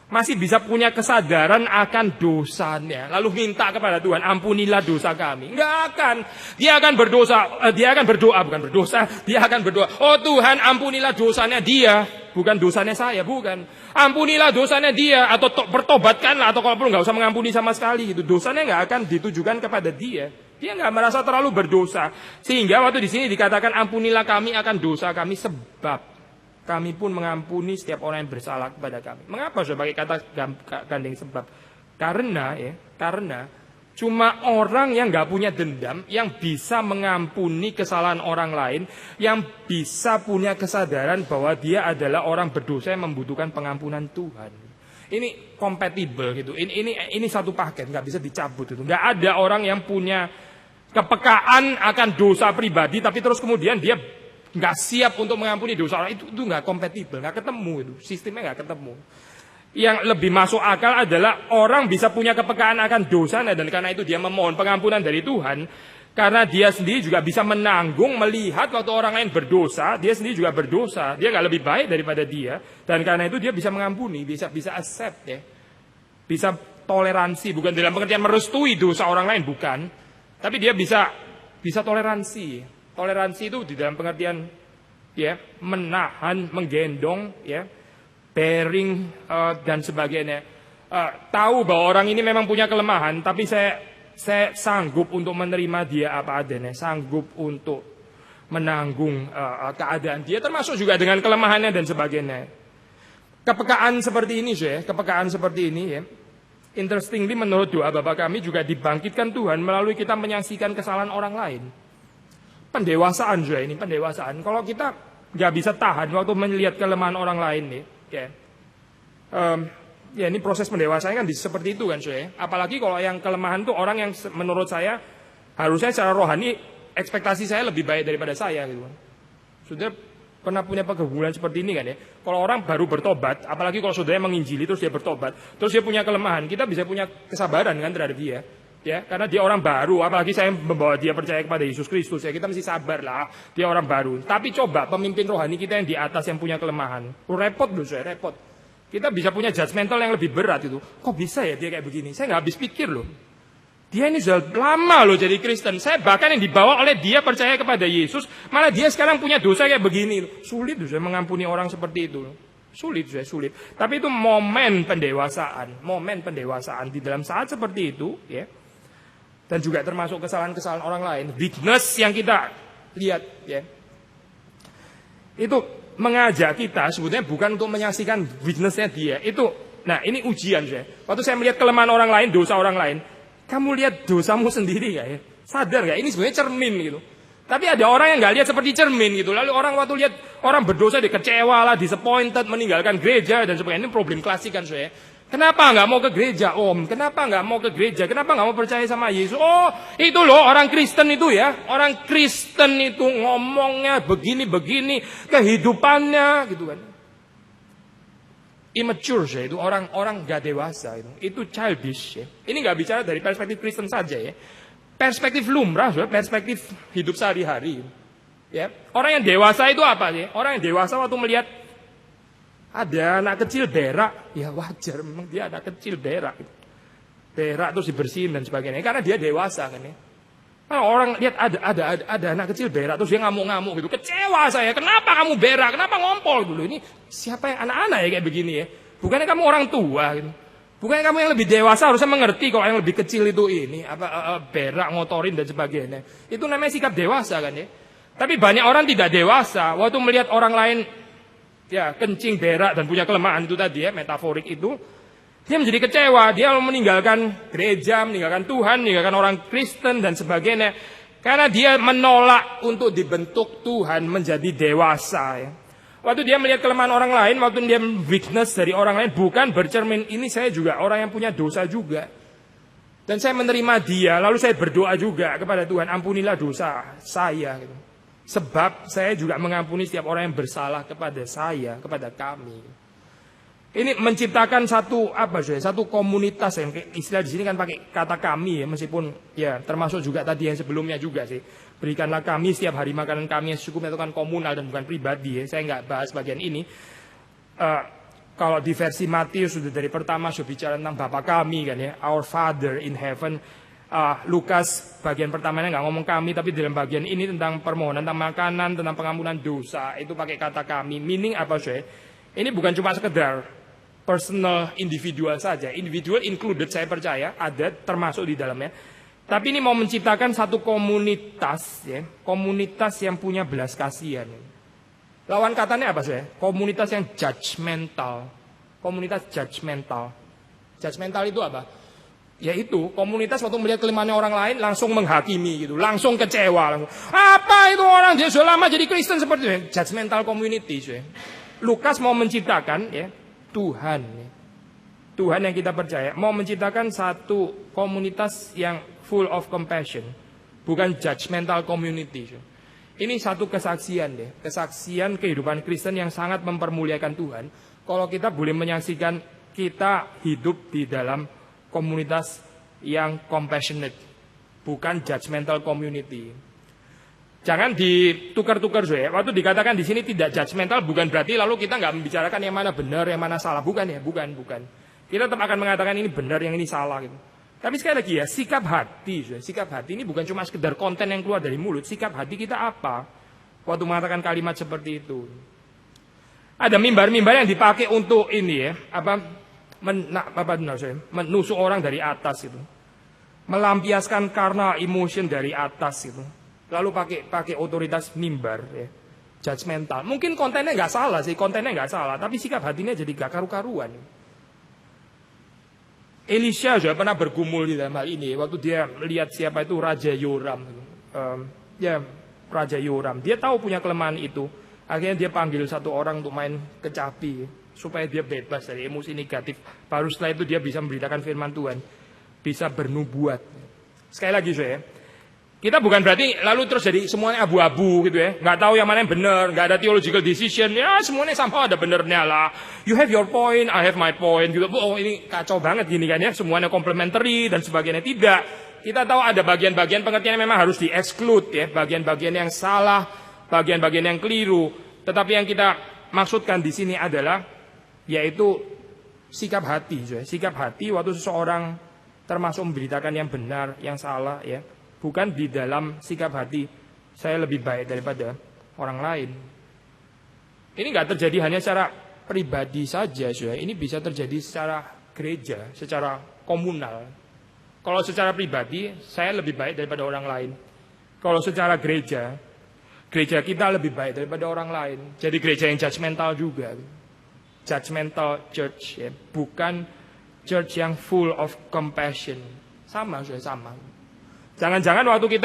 masih bisa punya kesadaran akan dosanya, lalu minta kepada Tuhan, ampunilah dosa kami. Enggak akan. Dia akan berdosa, dia akan berdoa, bukan berdosa, dia akan berdoa, oh Tuhan ampunilah dosanya dia, bukan dosanya saya, bukan. Ampunilah dosanya dia, atau bertobatkanlah, atau kalau perlu nggak usah mengampuni sama sekali. Itu dosanya nggak akan ditujukan kepada dia. Dia nggak merasa terlalu berdosa. Sehingga waktu di sini dikatakan ampunilah kami akan dosa kami sebab kami pun mengampuni setiap orang yang bersalah kepada kami. Mengapa saya pakai kata gandeng sebab? Karena cuma orang yang nggak punya dendam yang bisa mengampuni kesalahan orang lain, yang bisa punya kesadaran bahwa dia adalah orang berdosa yang membutuhkan pengampunan Tuhan. Ini kompatibel gitu. Ini satu paket, nggak bisa dicabut itu. Nggak ada orang yang punya kepekaan akan dosa pribadi, tapi terus kemudian dia nggak siap untuk mengampuni dosa orang, itu nggak kompatibel, nggak ketemu itu, sistemnya nggak ketemu. Yang lebih masuk akal adalah orang bisa punya kepekaan akan dosanya dan karena itu dia memohon pengampunan dari Tuhan, karena dia sendiri juga bisa menanggung melihat waktu orang lain berdosa, dia sendiri juga berdosa, dia nggak lebih baik daripada dia, dan karena itu dia bisa mengampuni, bisa accept ya, bisa toleransi, bukan dalam pengertian merestui dosa orang lain, bukan. Tapi dia bisa toleransi. Toleransi itu di dalam pengertian ya menahan, menggendong, ya, bearing dan sebagainya. Tahu bahwa orang ini memang punya kelemahan, tapi saya sanggup untuk menerima dia apa adanya, sanggup untuk menanggung keadaan dia, termasuk juga dengan kelemahannya dan sebagainya. Kepekaan seperti ini, kepekaan seperti ini ya. Interestingly menurut doa Bapa kami juga dibangkitkan Tuhan melalui kita menyaksikan kesalahan orang lain. Pendewasaan juga ini, pendewasaan. Kalau kita nggak bisa tahan waktu melihat kelemahan orang lain nih, ya ini proses pendewasaan kan seperti itu kan, apalagi kalau yang kelemahan tuh orang yang menurut saya harusnya secara rohani ekspektasi saya lebih baik daripada saya gitu. Sudah pernah punya pergumulan seperti ini kan ya. Kalau orang baru bertobat, apalagi kalau saudaranya menginjili terus dia bertobat, terus dia punya kelemahan, kita bisa punya kesabaran kan terhadap dia. Ya, karena dia orang baru, apalagi saya membawa dia percaya kepada Yesus Kristus, ya kita mesti sabar lah, dia orang baru. Tapi coba pemimpin rohani kita yang di atas yang punya kelemahan, repot loh repot. Kita bisa punya judgmental yang lebih berat itu. Kok bisa ya dia kayak begini? Saya nggak habis pikir loh. Dia ini sudah lama loh jadi Kristen. Saya bahkan yang dibawa oleh dia percaya kepada Yesus, malah dia sekarang punya dosa kayak begini. Sulit loh saya mengampuni orang seperti itu. Sulit. Tapi itu momen pendewasaan di dalam saat seperti itu, ya. Dan juga termasuk kesalahan-kesalahan orang lain. Witness yang kita lihat, ya. Itu mengajak kita sebetulnya bukan untuk menyaksikan witnessnya dia. Itu, nah ini ujian saya. Waktu saya melihat kelemahan orang lain, dosa orang lain, kamu lihat dosamu sendiri gak ya? Sadar gak? Ini sebenarnya cermin gitu. Tapi ada orang yang gak lihat seperti cermin gitu. Lalu orang waktu lihat orang berdosa dia kecewa lah, disappointed, meninggalkan gereja dan sebagainya. Ini problem klasik kan saya. Kenapa gak mau ke gereja om? Kenapa gak mau ke gereja? Kenapa gak mau percaya sama Yesus? Oh itu loh orang Kristen itu ya. Orang Kristen itu ngomongnya begini-begini. Kehidupannya gitu kan. Immature ya, itu orang gak dewasa itu childish ya. Ini gak bicara dari perspektif Kristen saja ya, perspektif lumrah ya, perspektif hidup sehari-hari ya. Orang yang dewasa itu apa sih? Orang yang dewasa waktu melihat ada anak kecil berak, ya wajar memang dia anak kecil berak terus dibersihin dan sebagainya karena dia dewasa kan ya. Nah, orang lihat ada anak kecil berak terus dia ngamuk-ngamuk gitu. Kecewa saya. Kenapa kamu berak? Kenapa ngompol dulu? Ini siapa yang anak-anak ya kayak begini ya? Bukannya kamu orang tua gitu. Bukannya kamu yang lebih dewasa harusnya mengerti kalau yang lebih kecil itu ini berak, ngotorin dan sebagainya. Itu namanya sikap dewasa kan ya. Tapi banyak orang tidak dewasa waktu melihat orang lain ya kencing, berak dan punya kelemahan itu tadi ya, metaforik itu. Dia menjadi kecewa, dia meninggalkan gereja, meninggalkan Tuhan, meninggalkan orang Kristen dan sebagainya. Karena dia menolak untuk dibentuk Tuhan menjadi dewasa. Ya. Waktu dia melihat kelemahan orang lain, waktu dia weakness dari orang lain, bukan bercermin, ini saya juga orang yang punya dosa juga. Dan saya menerima dia, lalu saya berdoa juga kepada Tuhan, ampunilah dosa saya. Gitu. Sebab saya juga mengampuni setiap orang yang bersalah kepada saya, kepada kami. Ini menciptakan satu satu komunitas yang istilah di sini kan pakai kata kami ya, meskipun ya termasuk juga tadi yang sebelumnya juga sih. Berikanlah kami setiap hari makanan kami yang secukupnya, itu kan komunal dan bukan pribadi ya. Saya nggak bahas bagian ini. Kalau di versi Matius sudah dari pertama sudah bicara tentang Bapa kami kan ya, Our Father in Heaven. Lukas bagian pertamanya nggak ngomong kami, tapi dalam bagian ini tentang permohonan tentang makanan, tentang pengampunan dosa itu pakai kata kami. Meaning apa sih? Ini bukan cuma sekedar personal, individual saja. Individual included, saya percaya, ada termasuk di dalamnya. Tapi ini mau menciptakan satu komunitas, ya, komunitas yang punya belas kasihan. Lawan katanya apa sih? Komunitas yang judgmental. Komunitas judgmental. Judgmental itu apa? Yaitu komunitas waktu melihat kelemahannya orang lain langsung menghakimi gitu, langsung kecewa. Langsung, apa itu orang dia sudah lama jadi Kristen seperti itu? Judgmental community. Lukas mau menciptakan, ya, Tuhan yang kita percaya mau menciptakan satu komunitas yang full of compassion, bukan judgmental community. Ini satu kesaksian deh, kesaksian kehidupan Kristen yang sangat mempermuliakan Tuhan. Kalau kita boleh menyaksikan kita hidup di dalam komunitas yang compassionate, bukan judgmental community. Jangan ditukar-tukar ya. Waktu dikatakan di sini tidak judgmental bukan berarti lalu kita nggak membicarakan yang mana benar, yang mana salah. Bukan ya, bukan. Kita tetap akan mengatakan ini benar, yang ini salah gitu. Tapi sekali lagi ya, sikap hati ini bukan cuma sekedar konten yang keluar dari mulut. Sikap hati kita apa waktu mengatakan kalimat seperti itu? Ada mimbar-mimbar yang dipakai untuk ini ya, menusuk orang dari atas itu. Melampiaskan karena emotion dari atas itu. Lalu pakai otoritas mimbar ya, judgmental. Mungkin kontennya nggak salah sih, tapi sikap hatinya jadi gak karu-karuan. Elisha juga pernah bergumul di dalam hal ini waktu dia melihat siapa itu Raja Yoram. Raja Yoram. Dia tahu punya kelemahan itu. Akhirnya dia panggil satu orang untuk main kecapi supaya dia bebas dari emosi negatif. Baru setelah itu dia bisa memberitakan firman Tuhan, bisa bernubuat. Sekali lagi saya, kita bukan berarti lalu terus jadi semuanya abu-abu gitu ya. Nggak tahu yang mana yang benar, nggak ada theological decision. Ya semuanya sama ada benernya lah. You have your point, I have my point gitu. Oh ini kacau banget gini kan ya. Semuanya complementary dan sebagainya. Tidak. Kita tahu ada bagian-bagian pengertian yang memang harus di-exclude ya. Bagian-bagian yang salah, bagian-bagian yang keliru. Tetapi yang kita maksudkan di sini adalah yaitu sikap hati. Sikap hati waktu seseorang termasuk memberitakan yang benar, yang salah ya. Bukan di dalam sikap hati saya lebih baik daripada orang lain. Ini nggak terjadi hanya secara pribadi saja, ini bisa terjadi secara gereja, secara komunal. Kalau secara pribadi saya lebih baik daripada orang lain. Kalau secara gereja kita lebih baik daripada orang lain. Jadi gereja yang judgmental juga, judgmental church, ya. Bukan church yang full of compassion. Sama. Jangan-jangan waktu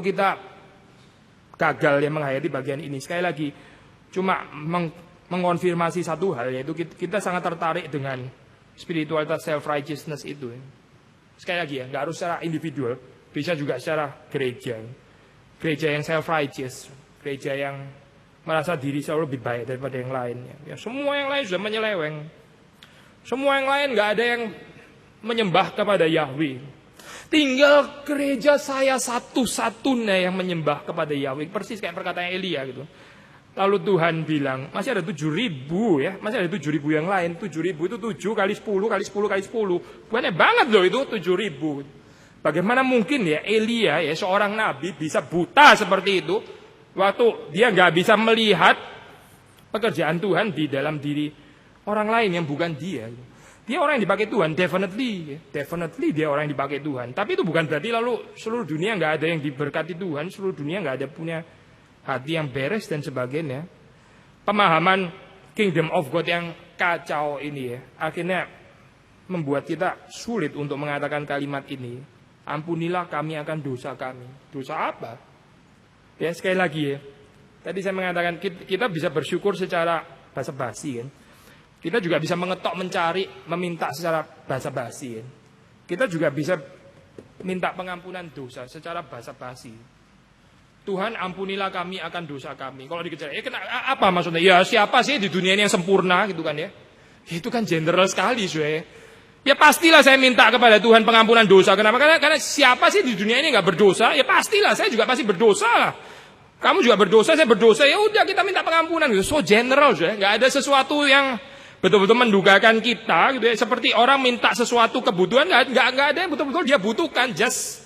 kita gagal ya menghayati bagian ini. Sekali lagi, cuma mengonfirmasi satu hal, yaitu kita sangat tertarik dengan spiritualitas self-righteousness itu. Sekali lagi ya, nggak harus secara individual, bisa juga secara gereja. Gereja yang self-righteous, gereja yang merasa diri selalu lebih baik daripada yang lainnya. Ya, semua yang lain sudah menyeleweng. Semua yang lain nggak ada yang menyembah kepada Yahweh. Tinggal gereja saya satu-satunya yang menyembah kepada Yahweh. Persis kayak perkataan Elia gitu. Lalu Tuhan bilang, masih ada 7.000 ya. Masih ada 7.000 yang lain. 7.000 itu 7 kali 10 kali 10 kali 10. Banyak banget loh itu 7.000. Bagaimana mungkin ya Elia ya seorang nabi bisa buta seperti itu. Waktu dia nggak bisa melihat pekerjaan Tuhan di dalam diri orang lain yang bukan dia. Dia orang yang dipakai Tuhan, definitely dia orang yang dipakai Tuhan. Tapi itu bukan berarti lalu seluruh dunia nggak ada yang diberkati Tuhan, seluruh dunia nggak ada punya hati yang beres dan sebagainya. Pemahaman Kingdom of God yang kacau ini ya, akhirnya membuat kita sulit untuk mengatakan kalimat ini. Ampunilah kami akan dosa kami. Dosa apa? Ya sekali lagi ya, tadi saya mengatakan kita bisa bersyukur secara basa-basi kan. Kita juga bisa mengetok, mencari, meminta secara basa-basi. Kita juga bisa minta pengampunan dosa secara basa-basi. Tuhan ampunilah kami akan dosa kami. Kalau dikejar, apa maksudnya? Ya siapa sih di dunia ini yang sempurna gitu kan ya? Itu kan general sekali, Sue. Ya pastilah saya minta kepada Tuhan pengampunan dosa. Kenapa? Karena siapa sih di dunia ini nggak berdosa? Ya pastilah, saya juga pasti berdosa lah. Kamu juga berdosa, saya berdosa. Ya udah kita minta pengampunan gitu. So general, Sue. Nggak ada sesuatu yang betul-betul mendugakan kita gitu ya. Seperti orang minta sesuatu kebutuhan, nggak ada yang betul-betul dia butuhkan. Just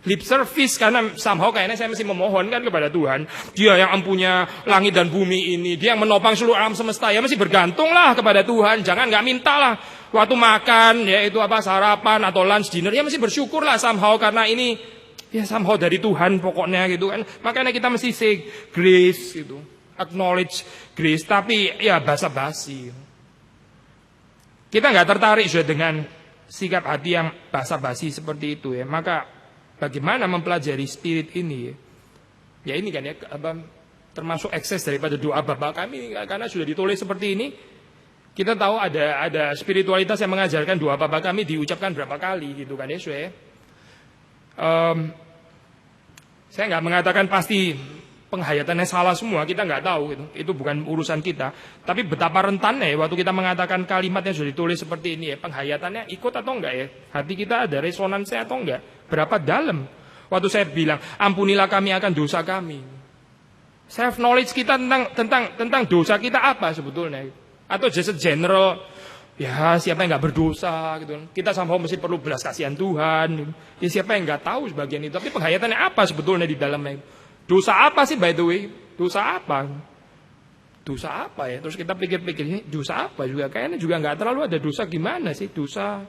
lip service, karena somehow kayaknya saya mesti memohon kan kepada Tuhan. Dia yang punya langit dan bumi ini, dia yang menopang seluruh alam semesta, ya mesti bergantung lah kepada Tuhan. Jangan nggak minta lah waktu makan, ya itu apa sarapan atau lunch dinner, ya mesti bersyukur lah somehow karena ini ya somehow dari Tuhan pokoknya gitu kan. Makanya kita mesti say grace gitu, acknowledge grace, tapi ya basa-basi. Kita nggak tertarik sudah dengan sikap hati yang basa-basi seperti itu ya. Maka bagaimana mempelajari spirit ini? Ya ini kan ya, termasuk ekses daripada doa Bapa kami, karena sudah ditulis seperti ini. Kita tahu ada spiritualitas yang mengajarkan doa Bapa kami diucapkan berapa kali gitu kan ya, saya nggak mengatakan pasti penghayatannya salah semua, kita nggak tahu gitu. Itu bukan urusan kita. Tapi betapa rentannya waktu kita mengatakan kalimat yang sudah ditulis seperti ini ya, penghayatannya ikut atau enggak ya? Hati kita ada resonansinya atau enggak? Berapa dalam? Waktu saya bilang, ampunilah kami akan dosa kami. Self knowledge kita tentang dosa kita apa sebetulnya? Atau just a general, ya siapa yang nggak berdosa gitu. Kita somehow mesti perlu belas kasihan Tuhan. Ya siapa yang nggak tahu sebagian itu. Tapi penghayatannya apa sebetulnya di dalamnya? Dosa apa sih by the way? Dosa apa? Dosa apa ya? Terus kita pikir-pikir, dosa apa juga? Kayaknya juga nggak terlalu ada dosa gimana sih? Dosa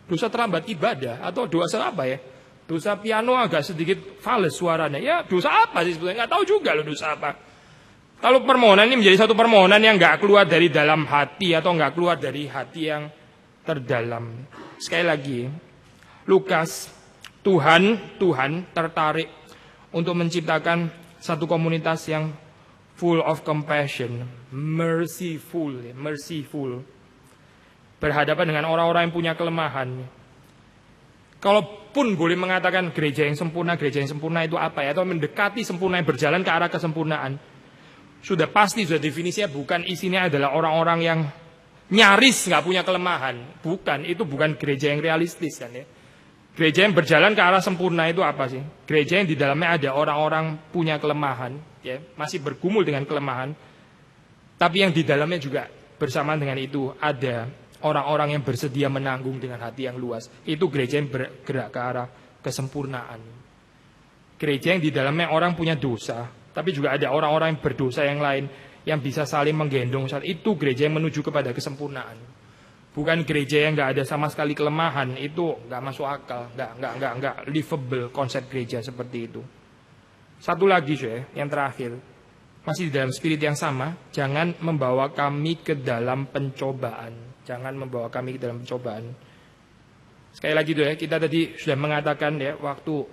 terlambat ibadah atau dosa apa ya? Dosa piano agak sedikit fals suaranya. Ya dosa apa sih sebetulnya? Nggak tahu juga loh dosa apa. Kalau permohonan ini menjadi satu permohonan yang nggak keluar dari dalam hati atau nggak keluar dari hati yang terdalam. Sekali lagi, Lukas, Tuhan tertarik untuk menciptakan satu komunitas yang full of compassion, merciful, berhadapan dengan orang-orang yang punya kelemahan. Kalaupun boleh mengatakan gereja yang sempurna itu apa ya? Atau mendekati sempurna, yang berjalan ke arah kesempurnaan. Sudah pasti, sudah definisinya bukan isinya adalah orang-orang yang nyaris nggak punya kelemahan. Bukan, itu bukan gereja yang realistis kan ya. Gereja yang berjalan ke arah sempurna itu apa sih? Gereja yang di dalamnya ada orang-orang punya kelemahan, ya, masih bergumul dengan kelemahan. Tapi yang di dalamnya juga bersamaan dengan itu ada orang-orang yang bersedia menanggung dengan hati yang luas. Itu gereja yang bergerak ke arah kesempurnaan. Gereja yang di dalamnya orang punya dosa, tapi juga ada orang-orang yang berdosa yang lain yang bisa saling menggendong. Itu gereja yang menuju kepada kesempurnaan. Bukan gereja yang nggak ada sama sekali kelemahan, itu nggak masuk akal, nggak livable konsep gereja seperti itu. Satu lagi yang terakhir, masih di dalam spirit yang sama, jangan membawa kami ke dalam pencobaan. Jangan membawa kami ke dalam pencobaan. Sekali lagi kita tadi sudah mengatakan ya, waktu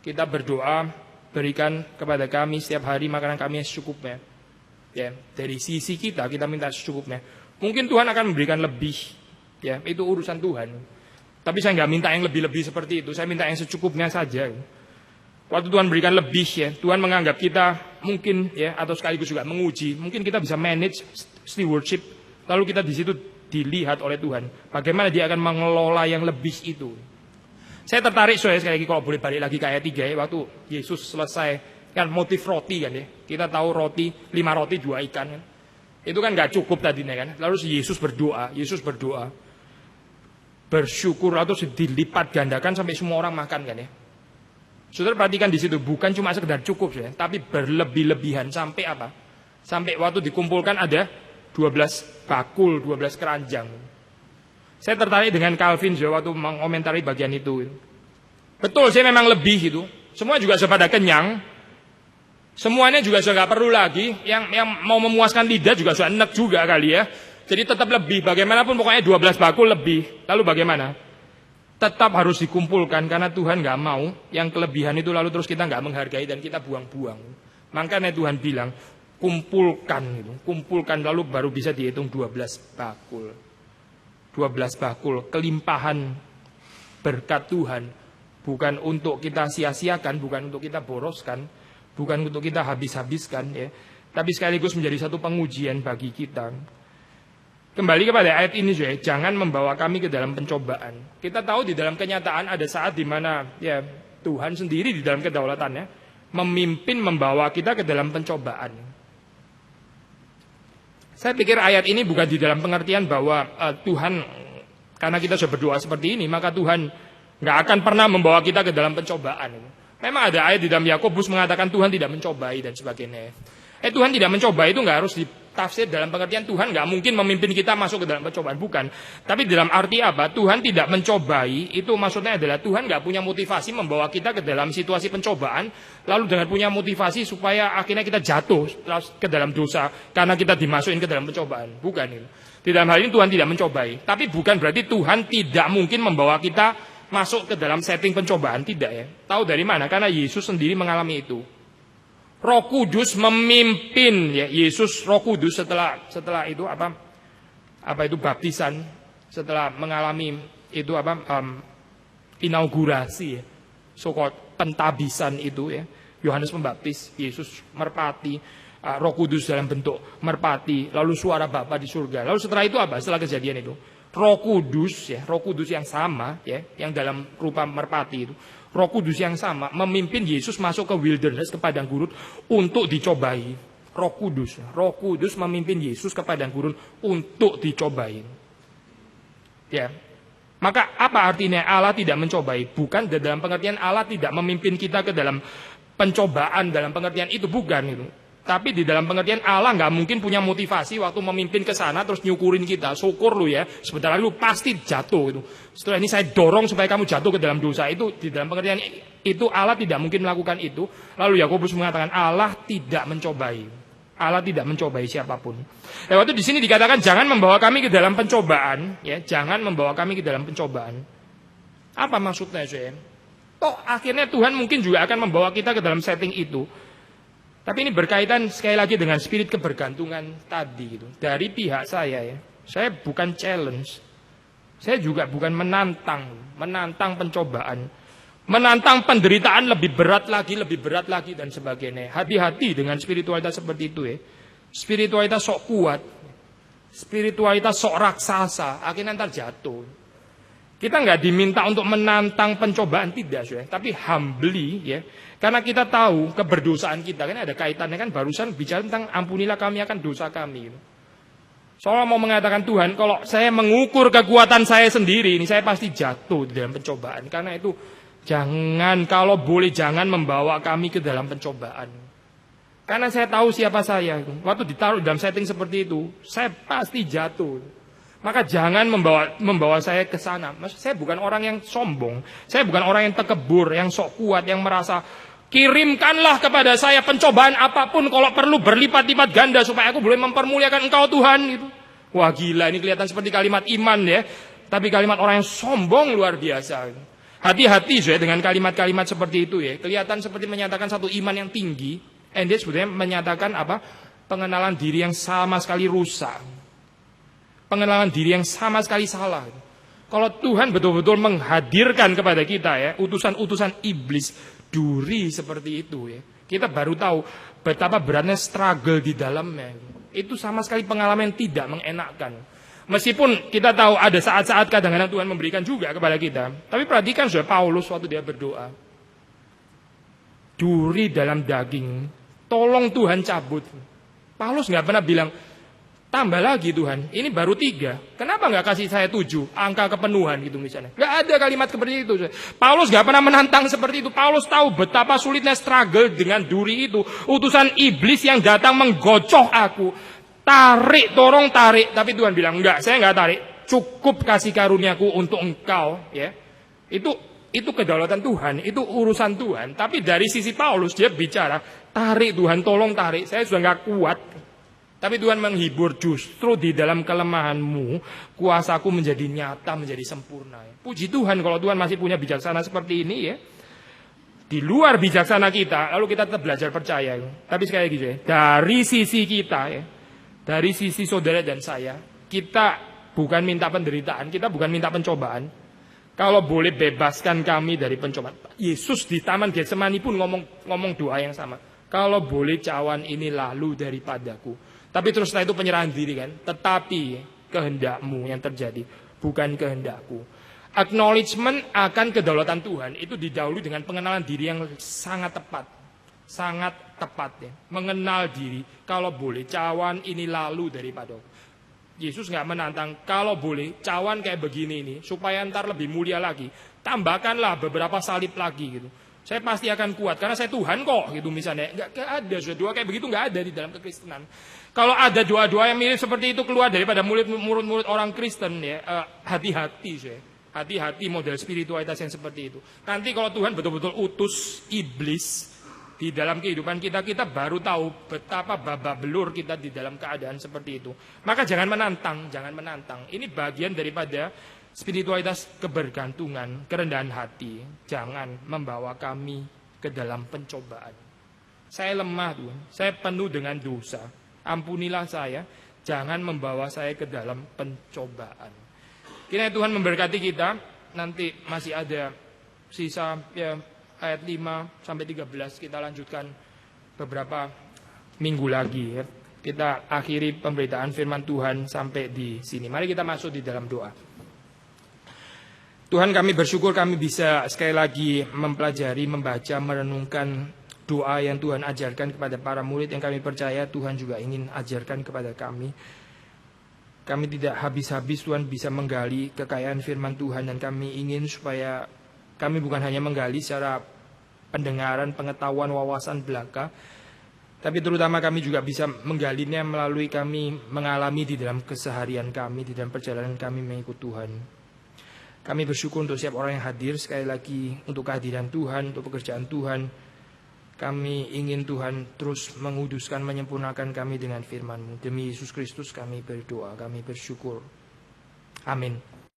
kita berdoa, berikan kepada kami setiap hari makanan kami yang secukupnya. Ya, dari sisi kita minta secukupnya. Mungkin Tuhan akan memberikan lebih, ya itu urusan Tuhan. Tapi saya nggak minta yang lebih-lebih seperti itu. Saya minta yang secukupnya saja. Waktu Tuhan berikan lebih, ya Tuhan menganggap kita mungkin ya atau sekaligus juga menguji. Mungkin kita bisa manage stewardship. Lalu kita di situ dilihat oleh Tuhan. Bagaimana Dia akan mengelola yang lebih itu. Saya tertarik sekali lagi kalau boleh balik lagi ke ayat 3 ya. Waktu Yesus selesai kan motif roti kan ya. Kita tahu roti 5 roti 2 ikan kan. Itu kan nggak cukup tadinya kan. Lalu Yesus berdoa, bersyukur atau dilipat gandakan sampai semua orang makan kan ya. Saudara perhatikan di situ, bukan cuma sekedar cukup ya, tapi berlebih-lebihan sampai apa? Sampai waktu dikumpulkan ada 12 bakul, 12 keranjang. Saya tertarik dengan Calvin waktu mengomentari bagian itu. Betul, saya memang lebih itu. Semua juga sudah pada kenyang. Semuanya juga sudah nggak perlu lagi. Yang mau memuaskan lidah juga sudah enak juga kali ya. Jadi tetap lebih. Bagaimanapun pokoknya 12 bakul lebih. Lalu bagaimana? Tetap harus dikumpulkan karena Tuhan nggak mau yang kelebihan itu lalu terus kita nggak menghargai dan kita buang-buang. Makanya Tuhan bilang kumpulkan lalu baru bisa dihitung 12 bakul. 12 bakul kelimpahan berkat Tuhan bukan untuk kita sia-siakan, bukan untuk kita boroskan. bukan untuk kita habis-habiskan ya, tapi sekaligus menjadi satu pengujian bagi kita. Kembali kepada ayat ini, jangan membawa kami ke dalam pencobaan. Kita tahu di dalam kenyataan ada saat di mana ya Tuhan sendiri di dalam kedaulatannya memimpin membawa kita ke dalam pencobaan. Saya pikir ayat ini bukan di dalam pengertian bahwa Tuhan, karena kita sudah berdoa seperti ini, maka Tuhan nggak akan pernah membawa kita ke dalam pencobaan. Memang ada ayat di dalam Yakobus mengatakan Tuhan tidak mencobai dan sebagainya. Tuhan tidak mencoba itu nggak harus ditafsir dalam pengertian Tuhan nggak mungkin memimpin kita masuk ke dalam pencobaan, bukan. Tapi dalam arti apa? Tuhan tidak mencobai itu maksudnya adalah Tuhan nggak punya motivasi membawa kita ke dalam situasi pencobaan, lalu dengan punya motivasi supaya akhirnya kita jatuh ke dalam dosa karena kita dimasukin ke dalam pencobaan, bukan itu. Di dalam hal ini Tuhan tidak mencobai, tapi bukan berarti Tuhan tidak mungkin membawa kita masuk ke dalam setting pencobaan, tidak ya. Tahu dari mana? Karena Yesus sendiri mengalami itu. Roh Kudus memimpin ya, Yesus Roh Kudus setelah itu apa itu baptisan, setelah mengalami itu inaugurasi ya, pentabisan itu ya. Yohanes Pembaptis, Yesus merpati, Roh Kudus dalam bentuk merpati, lalu suara Bapa di surga. Lalu setelah itu apa? Setelah kejadian itu, Roh Kudus ya, Roh Kudus yang sama ya, yang dalam rupa merpati itu. Roh Kudus yang sama memimpin Yesus masuk ke wilderness, ke padang gurun untuk dicobai. Roh Kudus memimpin Yesus ke padang gurun untuk dicobai. Ya. Maka apa artinya Allah tidak mencobai? Bukan dalam pengertian Allah tidak memimpin kita ke dalam pencobaan dalam pengertian itu, bukan itu. Tapi di dalam pengertian Allah nggak mungkin punya motivasi waktu memimpin ke sana terus nyukurin kita. Syukur lu ya, sebentar lagi lu pasti jatuh itu. Setelah ini saya dorong supaya kamu jatuh ke dalam dosa. Itu di dalam pengertian itu Allah tidak mungkin melakukan itu. Lalu Yakobus mengatakan Allah tidak mencobai. Allah tidak mencobai siapapun. Waktu di sini dikatakan jangan membawa kami ke dalam pencobaan, ya, jangan membawa kami ke dalam pencobaan. Apa maksudnya, saya? Toh akhirnya Tuhan mungkin juga akan membawa kita ke dalam setting itu. Tapi ini berkaitan sekali lagi dengan spirit kebergantungan tadi gitu. Dari pihak saya ya, saya bukan challenge, saya juga bukan menantang pencobaan, menantang penderitaan lebih berat lagi dan sebagainya. Hati-hati dengan spiritualitas seperti itu ya. Spiritualitas sok kuat, spiritualitas sok raksasa, akhirnya ntar jatuh. Kita nggak diminta untuk menantang pencobaan, tidak ya, tapi humbly ya. Karena kita tahu keberdosaan kita, kan ada kaitannya kan barusan bicara tentang ampunilah kami akan dosa kami. Soalnya mau mengatakan Tuhan, kalau saya mengukur kekuatan saya sendiri, ini saya pasti jatuh di dalam pencobaan. Karena itu kalau boleh jangan membawa kami ke dalam pencobaan. Karena saya tahu siapa saya. Waktu ditaruh dalam setting seperti itu, saya pasti jatuh. Maka jangan membawa saya ke sana. Maksud saya bukan orang yang sombong, saya bukan orang yang tekebur, yang sok kuat, yang merasa kirimkanlah kepada saya pencobaan apapun kalau perlu berlipat-lipat ganda supaya aku boleh mempermuliakan Engkau Tuhan gitu. Wah gila, ini kelihatan seperti kalimat iman ya, tapi kalimat orang yang sombong luar biasa. Hati-hati ya dengan kalimat-kalimat seperti itu ya. Kelihatan seperti menyatakan satu iman yang tinggi, and dia sebetulnya menyatakan apa? Pengenalan diri yang sama sekali rusak. Pengenalan diri yang sama sekali salah. Kalau Tuhan betul-betul menghadirkan kepada kita ya, utusan-utusan iblis duri seperti itu ya, kita baru tahu betapa beratnya struggle di dalamnya. Itu sama sekali pengalaman yang tidak mengenakkan. Meskipun kita tahu ada saat-saat kadang-kadang Tuhan memberikan juga kepada kita. Tapi perhatikan sudah Paulus waktu dia berdoa. Duri dalam daging, tolong Tuhan cabut. Paulus nggak pernah bilang, tambah lagi Tuhan, ini baru 3. Kenapa nggak kasih saya 7? Angka kepenuhan gitu misalnya. Nggak ada kalimat seperti itu. Paulus nggak pernah menantang seperti itu. Paulus tahu betapa sulitnya struggle dengan duri itu. Utusan iblis yang datang menggocoh aku. Tarik, dorong, tarik. Tapi Tuhan bilang, enggak, saya nggak tarik. Cukup kasih karuniaku untuk engkau. Ya, itu kedaulatan Tuhan, itu urusan Tuhan. Tapi dari sisi Paulus dia bicara, tarik Tuhan, tolong tarik. Saya sudah nggak kuat. Tapi Tuhan menghibur, justru di dalam kelemahanmu, kuasaku menjadi nyata, menjadi sempurna. Puji Tuhan kalau Tuhan masih punya bijaksana seperti ini ya. Di luar bijaksana kita, lalu kita tetap belajar percaya. Tapi sekali lagi ya, dari sisi kita ya, dari sisi saudara dan saya, kita bukan minta penderitaan, kita bukan minta pencobaan. Kalau boleh bebaskan kami dari pencobaan. Yesus di Taman Getsemani pun ngomong doa yang sama. Kalau boleh cawan ini lalu daripadaku. Tapi terus setelah itu penyerahan diri kan. Tetapi kehendakmu yang terjadi, bukan kehendakku. Acknowledgement akan kedaulatan Tuhan itu didahului dengan pengenalan diri yang sangat tepat. Sangat tepat ya. Mengenal diri. Kalau boleh cawan ini lalu daripadaku. Yesus nggak menantang, kalau boleh cawan kayak begini ini supaya ntar lebih mulia lagi, tambahkanlah beberapa salib lagi gitu. Saya pasti akan kuat karena saya Tuhan kok gitu misalnya. Nggak ada doa kayak begitu, nggak ada di dalam kekristenan. Kalau ada doa-doa yang mirip seperti itu keluar daripada murid-murid orang Kristen ya, hati-hati saya. Hati-hati model spiritualitas yang seperti itu. Nanti kalau Tuhan betul-betul utus iblis di dalam kehidupan kita, kita baru tahu betapa babak belur kita di dalam keadaan seperti itu. Maka jangan menantang, jangan menantang. Ini bagian daripada spiritualitas kebergantungan, kerendahan hati. Jangan membawa kami ke dalam pencobaan. Saya lemah Tuhan, saya penuh dengan dosa. Ampunilah saya, jangan membawa saya ke dalam pencobaan. Kiranya Tuhan memberkati kita. Nanti masih ada sisa ya, ayat 5 sampai 13 kita lanjutkan beberapa minggu lagi ya. Kita akhiri pemberitaan firman Tuhan sampai di sini. Mari kita masuk di dalam doa. Tuhan, kami bersyukur kami bisa sekali lagi mempelajari, membaca, merenungkan doa yang Tuhan ajarkan kepada para murid yang kami percaya Tuhan juga ingin ajarkan kepada kami. Kami tidak habis-habis Tuhan bisa menggali kekayaan firman Tuhan, dan kami ingin supaya kami bukan hanya menggali secara pendengaran, pengetahuan, wawasan belaka, tapi terutama kami juga bisa menggalinya melalui kami mengalami di dalam keseharian kami, di dalam perjalanan kami mengikut Tuhan. Kami bersyukur untuk setiap orang yang hadir, sekali lagi untuk kehadiran Tuhan, untuk pekerjaan Tuhan. Kami ingin Tuhan terus menguduskan, menyempurnakan kami dengan firman-Mu. Demi Yesus Kristus kami berdoa, kami bersyukur. Amin.